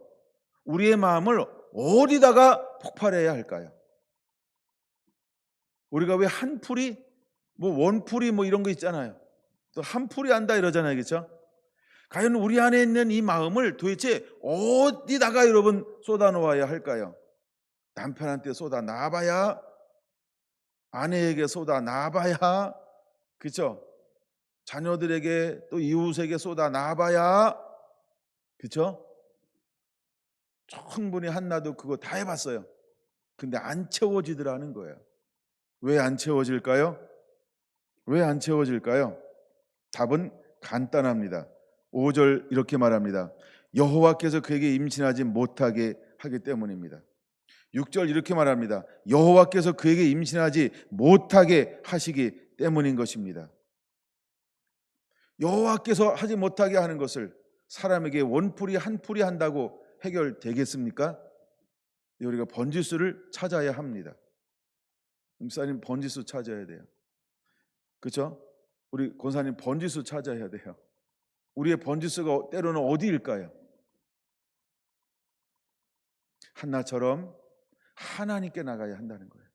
우리의 마음을 어디다가 폭발해야 할까요? 우리가 왜 한풀이, 원풀이 이런 거 있잖아요. 또 한풀이 한다 이러잖아요. 그렇죠? 과연 우리 안에 있는 이 마음을 도대체 어디다가 여러분 쏟아놓아야 할까요? 남편한테 쏟아 놔봐야, 아내에게 쏟아 놔봐야, 그렇죠? 자녀들에게, 또 이웃에게 쏟아 놔봐야, 그렇죠? 충분히 한나도 그거 다 해봤어요. 근데 안 채워지더라는 거예요. 왜 안 채워질까요? 왜 안 채워질까요? 답은 간단합니다. 5절 이렇게 말합니다. 여호와께서 그에게 임신하지 못하게 하기 때문입니다. 6절 이렇게 말합니다. 여호와께서 그에게 임신하지 못하게 하시기 때문인 것입니다. 여호와께서 하지 못하게 하는 것을 사람에게 원풀이 한풀이 한다고 해결되겠습니까? 우리가 번지수를 찾아야 합니다. 목사님, 번지수 찾아야 돼요. 그렇죠? 우리 권사님, 번지수 찾아야 돼요. 우리의 번지수가 때로는 어디일까요? 한나처럼 하나님께 나가야 한다는 거예요.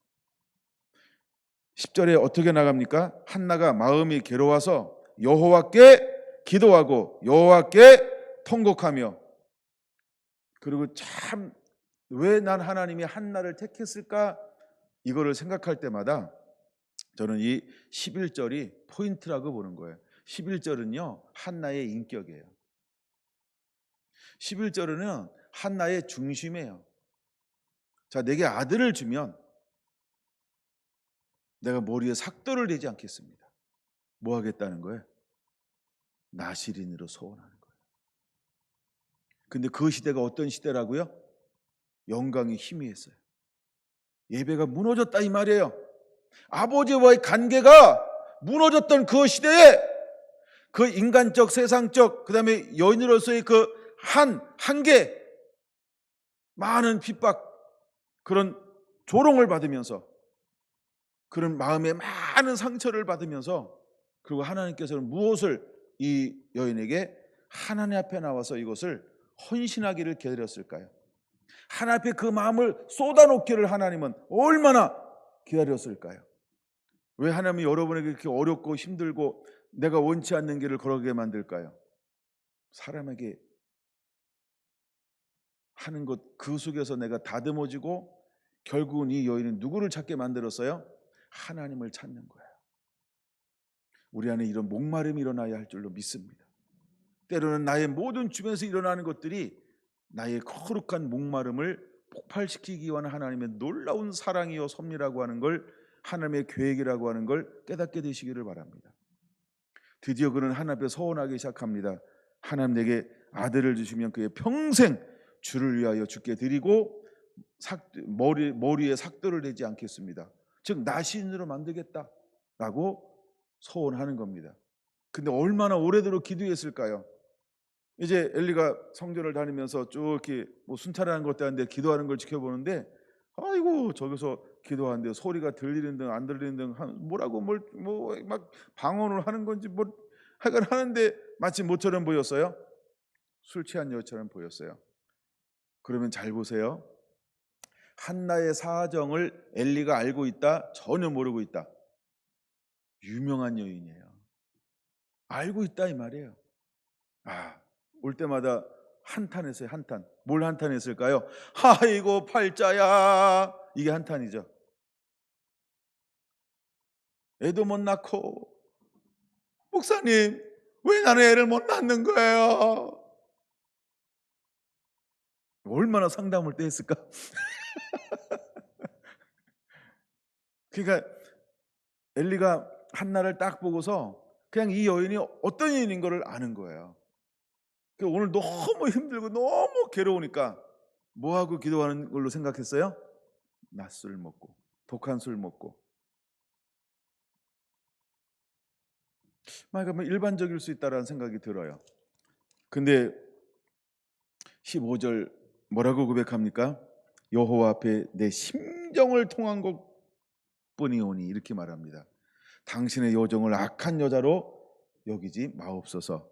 10절에 어떻게 나갑니까? 한나가 마음이 괴로워서 여호와께 기도하고 여호와께 통곡하며, 그리고 참 왜 난 하나님이 한나를 택했을까, 이거를 생각할 때마다 저는 이 11절이 포인트라고 보는 거예요. 11절은요 한나의 인격이에요. 11절은 한나의 중심이에요. 자, 내게 아들을 주면 내가 머리에 삭도를 내지 않겠습니다. 뭐 하겠다는 거예요? 나실인으로 소원하는 거예요. 근데 그 시대가 어떤 시대라고요? 영광이 희미했어요. 예배가 무너졌다 이 말이에요. 아버지와의 관계가 무너졌던 그 시대에 그 인간적, 세상적, 그 다음에 여인으로서의 그 한계, 많은 핍박, 그런 조롱을 받으면서, 그런 마음에 많은 상처를 받으면서, 그리고 하나님께서는 무엇을 이 여인에게 하나님 앞에 나와서 이것을 헌신하기를 기다렸을까요? 하나님 앞에 그 마음을 쏟아놓기를 하나님은 얼마나 기다렸을까요? 왜 하나님이 여러분에게 그렇게 어렵고 힘들고 내가 원치 않는 길을 걸어가게 만들까요? 사람에게 하는 것, 그 속에서 내가 다듬어지고 결국은 이 여인은 누구를 찾게 만들었어요? 하나님을 찾는 거예요. 우리 안에 이런 목마름이 일어나야 할 줄로 믿습니다. 때로는 나의 모든 주변에서 일어나는 것들이 나의 거룩한 목마름을 폭발시키기 위한 하나님의 놀라운 사랑이요 섭리라고 하는 걸, 하나님의 계획이라고 하는 걸 깨닫게 되시기를 바랍니다. 드디어 그는 하나님 앞에 서원하기 시작합니다. 하나님 내게 아들을 주시면 그의 평생 주를 위하여 주께 드리고 머리에 삭도를 내지 않겠습니다. 즉 나신으로 만들겠다라고 소원하는 겁니다. 근데 얼마나 오래도록 기도했을까요? 이제 엘리가 성전을 다니면서 쭉 이렇게 순찰하는 것도 아닌데 기도하는 걸 지켜보는데, 아이고 저기서 기도하는데 소리가 들리는 등 안 들리는 등 뭐라고 막 방언을 하는 건지 하여간 하는데 마치 뭐처럼 보였어요? 술 취한 여처럼 보였어요. 그러면 잘 보세요. 한나의 사정을 엘리가 알고 있다? 전혀 모르고 있다? 유명한 여인이에요. 알고 있다 이 말이에요. 올 때마다 한탄했어요. 한탄. 뭘 한탄했을까요? 아이고 팔자야. 이게 한탄이죠. 애도 못 낳고, 목사님 왜 나는 애를 못 낳는 거예요? 얼마나 상담을 때 했을까? 그러니까 엘리가 한나를 딱 보고서 그냥 이 여인이 어떤 여인인 거를 아는 거예요. 오늘 너무 힘들고 너무 괴로우니까 뭐하고 기도하는 걸로 생각했어요? 낮술 먹고, 독한 술 먹고. 그러니까 일반적일 수 있다라는 생각이 들어요. 근데 15절 뭐라고 고백합니까? 여호와 앞에 내 심정을 통한 것뿐이오니 이렇게 말합니다. 당신의 여정을 악한 여자로 여기지 마옵소서.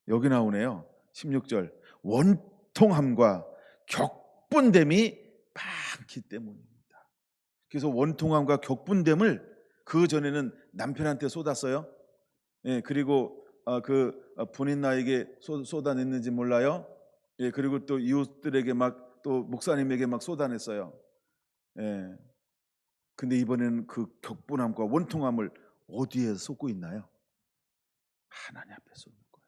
여기 나오네요. 16절 원통함과 격분됨이 많기 때문입니다. 그래서 원통함과 격분됨을 그 전에는 남편한테 쏟았어요. 예, 그리고 본인 나에게 쏟아냈는지 몰라요. 예, 그리고 또 이웃들에게 막 또 목사님에게 막 쏟아냈어요. 예. 근데 이번에는 그 격분함과 원통함을 어디에 쏟고 있나요? 하나님 앞에 쏟는 거예요.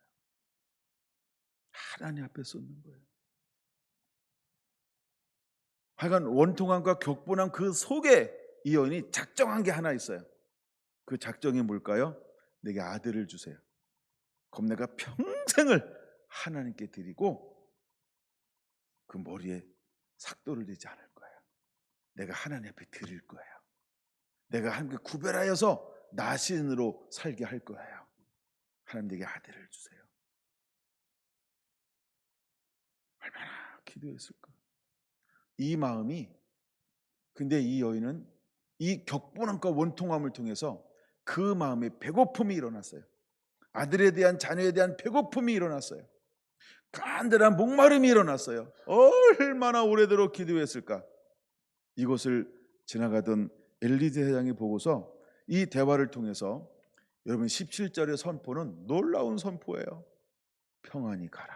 하나님 앞에 쏟는 거예요. 하여간 원통함과 격분함 그 속에 이 여인이 작정한 게 하나 있어요. 그 작정이 뭘까요? 내게 아들을 주세요. 그럼 내가 평생을 하나님께 드리고 그 머리에 삭도를 내지 않을 거예요. 내가 하나님 앞에 드릴 거예요. 내가 하나님께 구별하여서 나신으로 살게 할 거예요. 하나님 내게 아들을 주세요. 얼마나 기도했을까. 이 마음이, 근데 이 여인은 이 격분함과 원통함을 통해서 그 마음에 배고픔이 일어났어요. 아들에 대한, 자녀에 대한 배고픔이 일어났어요. 간절한 목마름이 일어났어요. 얼마나 오래도록 기도했을까. 이곳을 지나가던 엘리제 회장이 보고서 이 대화를 통해서, 여러분 17절의 선포는 놀라운 선포예요. 평안히 가라.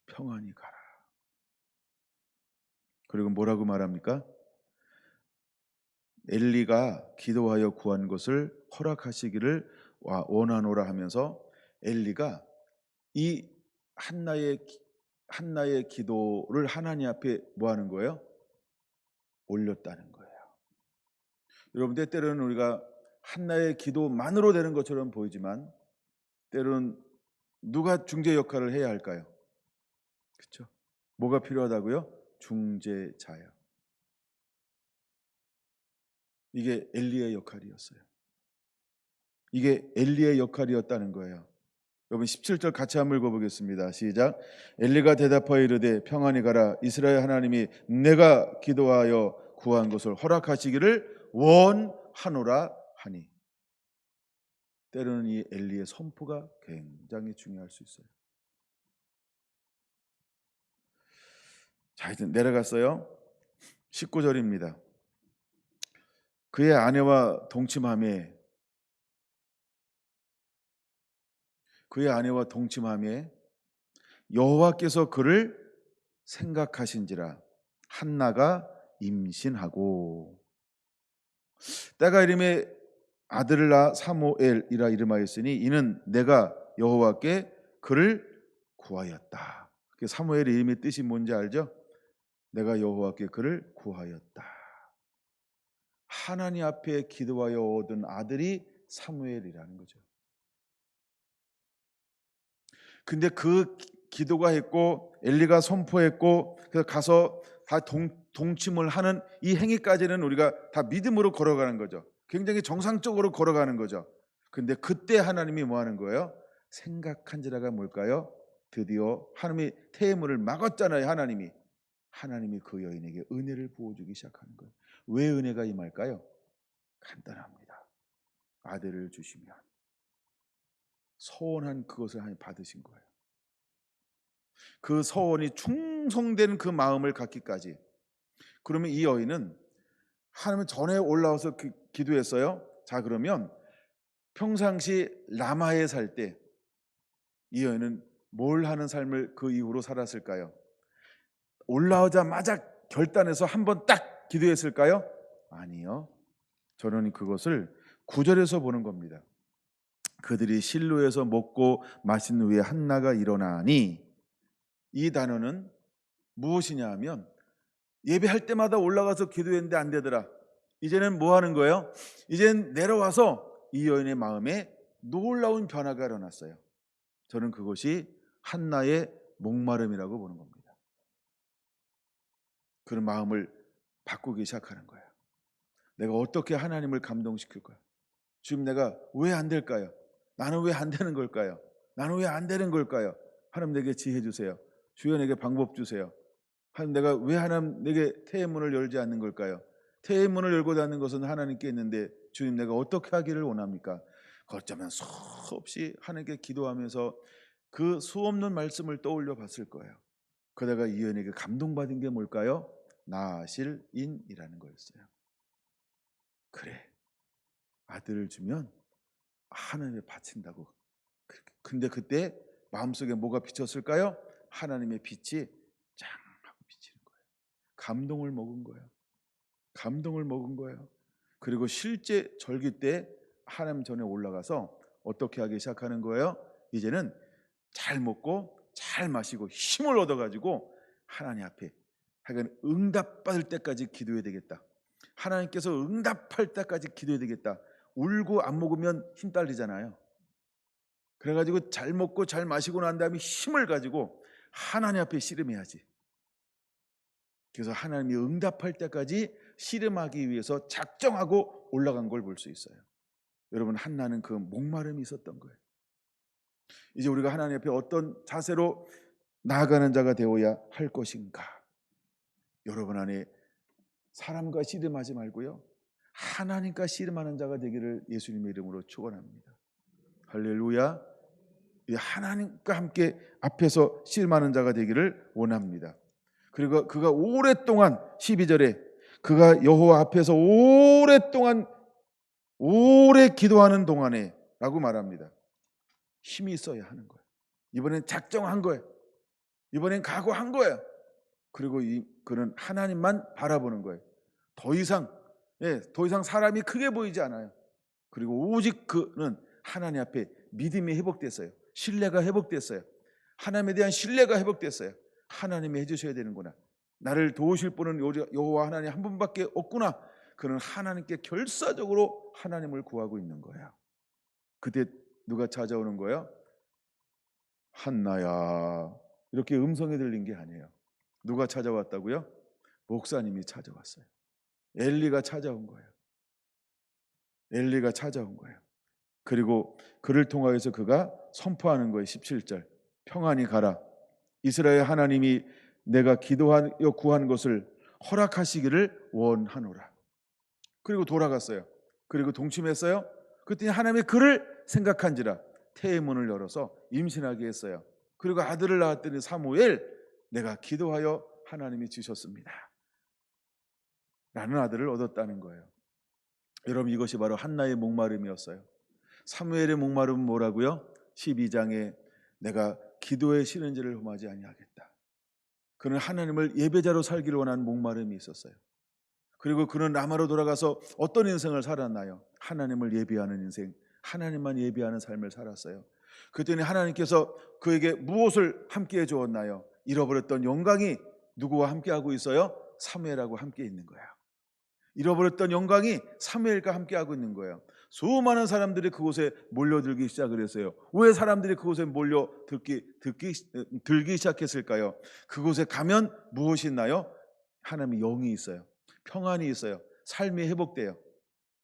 평안히 가라. 그리고 뭐라고 말합니까? 엘리가 기도하여 구한 것을 허락하시기를 원하노라 하면서 엘리가 이 한나의 기도를 하나님 앞에 뭐 하는 거예요? 올렸다는 거예요. 여러분, 때때로는 우리가 한나의 기도만으로 되는 것처럼 보이지만 때로는 누가 중재 역할을 해야 할까요? 그렇죠? 뭐가 필요하다고요? 중재자요. 이게 엘리의 역할이었어요. 이게 엘리의 역할이었다는 거예요. 여러분 17절 같이 한번 읽어보겠습니다. 시작. 엘리가 대답하여 이르되 평안히 가라. 이스라엘 하나님이 내가 기도하여 구한 것을 허락하시기를 원하노라 하니. 때로는 이 엘리의 선포가 굉장히 중요할 수 있어요. 자, 이제 내려갔어요. 19절입니다. 그의 아내와 동침하며 여호와께서 그를 생각하신지라 한나가 임신하고 때가 이름에 아들을 낳아 사무엘이라 이름하였으니 이는 내가 여호와께 그를 구하였다. 사무엘의 이름의 뜻이 뭔지 알죠? 내가 여호와께 그를 구하였다. 하나님 앞에 기도하여 얻은 아들이 사무엘이라는 거죠. 근데 그 기도가 했고 엘리가 선포했고 그래서 가서 다 동침을 하는 이 행위까지는 우리가 다 믿음으로 걸어가는 거죠. 굉장히 정상적으로 걸어가는 거죠. 근데 그때 하나님이 뭐 하는 거예요? 생각한지라가 뭘까요? 드디어 하나님이 태물을 막았잖아요. 하나님이 그 여인에게 은혜를 부어주기 시작하는 거예요. 왜 은혜가 임할까요? 간단합니다. 아들을 주시면 소원한 그것을 하나님 받으신 거예요. 그 소원이 충성된 그 마음을 갖기까지. 그러면 이 여인은 하나님 전에 올라와서 기도했어요. 자, 그러면 평상시 라마에 살 때 이 여인은 뭘 하는 삶을 그 이후로 살았을까요? 올라오자마자 결단해서 한번 딱 기도했을까요? 아니요. 저는 그것을 9절에서 보는 겁니다. 그들이 실로에서 먹고 마신 후에 한나가 일어나니, 이 단어는 무엇이냐 하면 예배할 때마다 올라가서 기도했는데 안 되더라. 이제는 뭐 하는 거예요? 이제는 내려와서 이 여인의 마음에 놀라운 변화가 일어났어요. 저는 그것이 한나의 목마름이라고 보는 겁니다. 그런 마음을 바꾸기 시작하는 거예요. 내가 어떻게 하나님을 감동시킬 거야? 지금 내가 왜 안 될까요? 나는 왜 안 되는 걸까요? 나는 왜 안 되는 걸까요? 하나님 내게 지혜 주세요. 주여 내게 방법 주세요. 내가 왜 하나님 내게 태의 문을 열지 않는 걸까요? 태의 문을 열고 닫는 것은 하나님께 있는데 주님 내가 어떻게 하기를 원합니까? 어쩌면 수없이 하나님께 기도하면서 그 수없는 말씀을 떠올려 봤을 거예요. 그러다가 이 여인에게 감동받은 게 뭘까요? 나아실 인이라는 거였어요. 그래, 아들을 주면 하나님에 바친다고. 근데 그때 마음속에 뭐가 비쳤을까요? 하나님의 빛이 짱 하고 비치는 거예요. 감동을 먹은 거예요. 감동을 먹은 거예요. 그리고 실제 절기 때 하나님 전에 올라가서 어떻게 하기 시작하는 거예요? 이제는 잘 먹고 잘 마시고 힘을 얻어가지고 하나님 앞에 하여간 응답받을 때까지 기도해야 되겠다. 하나님께서 응답할 때까지 기도해야 되겠다. 울고 안 먹으면 힘 딸리잖아요. 그래가지고 잘 먹고 잘 마시고 난 다음에 힘을 가지고 하나님 앞에 씨름해야지. 그래서 하나님이 응답할 때까지 씨름하기 위해서 작정하고 올라간 걸 볼 수 있어요. 여러분, 한나는 그 목마름이 있었던 거예요. 이제 우리가 하나님 앞에 어떤 자세로 나아가는 자가 되어야 할 것인가? 여러분 안에 사람과 씨름하지 말고요, 하나님과 씨름하는 자가 되기를 예수님의 이름으로 축원합니다. 할렐루야. 하나님과 함께 앞에서 씨름하는 자가 되기를 원합니다. 그리고 그가 오랫동안 12절에 그가 여호와 앞에서 오랫동안 오래 기도하는 동안에 라고 말합니다. 힘이 있어야 하는 거예요. 이번엔 작정한 거예요. 이번엔 각오한 거예요. 그리고 그는 하나님만 바라보는 거예요. 더 이상 사람이 크게 보이지 않아요. 그리고 오직 그는 하나님 앞에 믿음이 회복됐어요. 신뢰가 회복됐어요. 하나님에 대한 신뢰가 회복됐어요. 하나님이 해주셔야 되는구나. 나를 도우실 분은 여호와 하나님 한 분밖에 없구나. 그는 하나님께 결사적으로 하나님을 구하고 있는 거예요. 그때 누가 찾아오는 거예요? 한나야, 이렇게 음성이 들린 게 아니에요. 누가 찾아왔다고요? 목사님이 찾아왔어요. 엘리가 찾아온 거예요. 엘리가 찾아온 거예요. 그리고 그를 통하여서 그가 선포하는 거예요. 17절, 평안히 가라. 이스라엘 하나님이 내가 기도하여 구한 것을 허락하시기를 원하노라. 그리고 돌아갔어요. 그리고 동침했어요. 그랬더니 하나님의 그를 생각한지라 태의 문을 열어서 임신하게 했어요. 그리고 아들을 낳았더니 사무엘, 내가 기도하여 하나님이 주셨습니다 라는 아들을 얻었다는 거예요. 여러분, 이것이 바로 한나의 목마름이었어요. 사무엘의 목마름은 뭐라고요? 12장에 내가 기도의 신은지를 험하지 아니하겠다. 그는 하나님을 예배자로 살기를 원하는 목마름이 있었어요. 그리고 그는 라마로 돌아가서 어떤 인생을 살았나요? 하나님을 예배하는 인생, 하나님만 예배하는 삶을 살았어요. 그랬더니 하나님께서 그에게 무엇을 함께 해 주었나요? 잃어버렸던 영광이 누구와 함께하고 있어요? 사무엘하고 함께 있는 거예요. 잃어버렸던 영광이 사무엘과 함께하고 있는 거예요. 수많은 사람들이 그곳에 몰려들기 시작을 했어요. 왜 사람들이 그곳에 들기 시작했을까요? 그곳에 가면 무엇이 있나요? 하나님의 영이 있어요. 평안이 있어요. 삶이 회복돼요.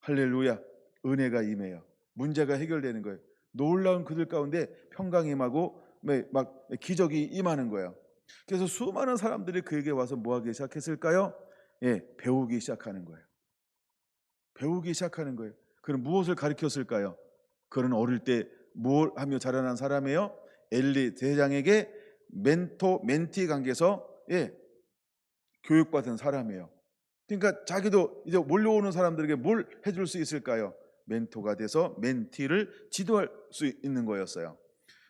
할렐루야. 은혜가 임해요. 문제가 해결되는 거예요. 놀라운 그들 가운데 평강이 임하고 막 기적이 임하는 거예요. 그래서 수많은 사람들이 그에게 와서 뭐 하기 시작했을까요? 배우기 시작하는 거예요. 배우기 시작하는 거예요. 그는 무엇을 가르쳤을까요? 그는 어릴 때 뭘 하며 자라난 사람이에요? 엘리 대장에게 멘티 관계에서 교육받은 사람이에요. 그러니까 자기도 이제 몰려오는 사람들에게 뭘 해줄 수 있을까요? 멘토가 돼서 멘티를 지도할 수 있는 거였어요.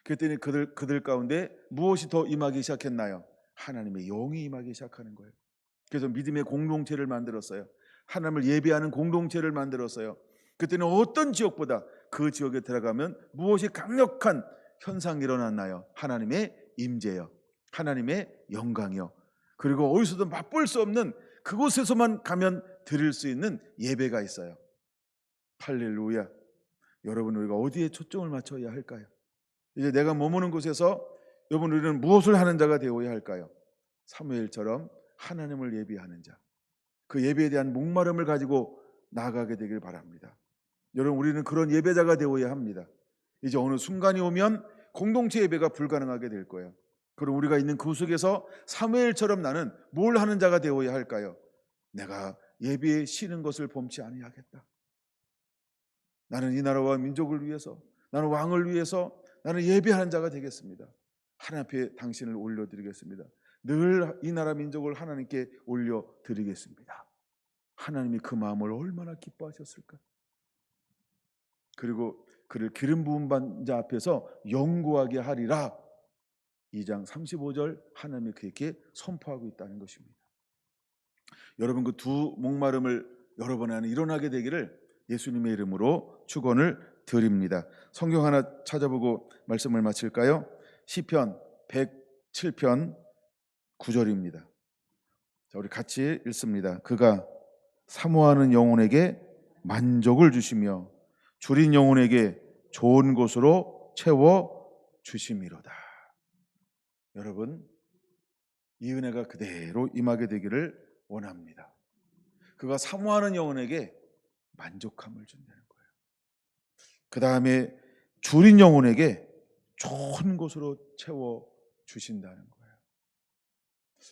그랬더니 그들 가운데 무엇이 더 임하기 시작했나요? 하나님의 영이 임하기 시작하는 거예요. 그래서 믿음의 공동체를 만들었어요. 하나님을 예배하는 공동체를 만들었어요. 그때는 어떤 지역보다 그 지역에 들어가면 무엇이 강력한 현상이 일어났나요? 하나님의 임재요, 하나님의 영광이요. 그리고 어디서도 맛볼 수 없는 그곳에서만 가면 드릴 수 있는 예배가 있어요. 할렐루야. 여러분, 우리가 어디에 초점을 맞춰야 할까요? 이제 내가 머무는 곳에서 여러분, 우리는 무엇을 하는 자가 되어야 할까요? 사무엘처럼 하나님을 예배하는 자, 그 예배에 대한 목마름을 가지고 나아가게 되길 바랍니다. 여러분, 우리는 그런 예배자가 되어야 합니다. 이제 어느 순간이 오면 공동체 예배가 불가능하게 될 거예요. 그럼 우리가 있는 그 속에서 사무엘처럼 나는 뭘 하는 자가 되어야 할까요? 내가 예배에 쉬는 것을 범치 아니하겠다. 나는 이 나라와 민족을 위해서, 나는 왕을 위해서 나는 예배하는 자가 되겠습니다. 하나님 앞에 당신을 올려드리겠습니다. 늘 이 나라 민족을 하나님께 올려드리겠습니다. 하나님이 그 마음을 얼마나 기뻐하셨을까. 그리고 그를 기름 부음 받은 자 앞에서 영구하게 하리라. 2장 35절 하나님이 그에게 선포하고 있다는 것입니다. 여러분, 그 두 목마름을 여러분 안에 일어나게 되기를 예수님의 이름으로 축원을 드립니다. 성경 하나 찾아보고 말씀을 마칠까요? 시편 107편 9절입니다. 자, 우리 같이 읽습니다. 그가 사모하는 영혼에게 만족을 주시며 줄인 영혼에게 좋은 곳으로 채워 주심이로다. 여러분, 이 은혜가 그대로 임하게 되기를 원합니다. 그가 사모하는 영혼에게 만족함을 준다는 거예요. 그 다음에 줄인 영혼에게 좋은 곳으로 채워 주신다는 거예요.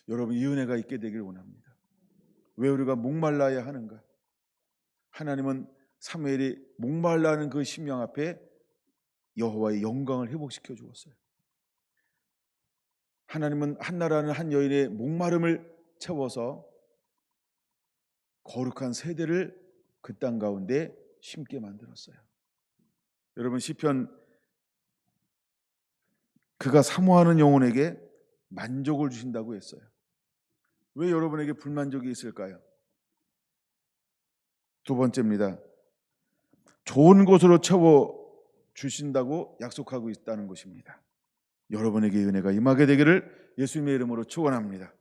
여러분, 이 은혜가 있게 되길 원합니다. 왜 우리가 목말라야 하는가? 하나님은 사무엘이 목말라는 그 심령 앞에 여호와의 영광을 회복시켜 주었어요. 하나님은 한나라는 한 여인의 목마름을 채워서 거룩한 세대를 그 땅 가운데 심게 만들었어요. 여러분, 시편 그가 사모하는 영혼에게 만족을 주신다고 했어요. 왜 여러분에게 불만족이 있을까요? 두 번째입니다. 좋은 곳으로 채워 주신다고 약속하고 있다는 것입니다. 여러분에게 은혜가 임하게 되기를 예수님의 이름으로 축원합니다.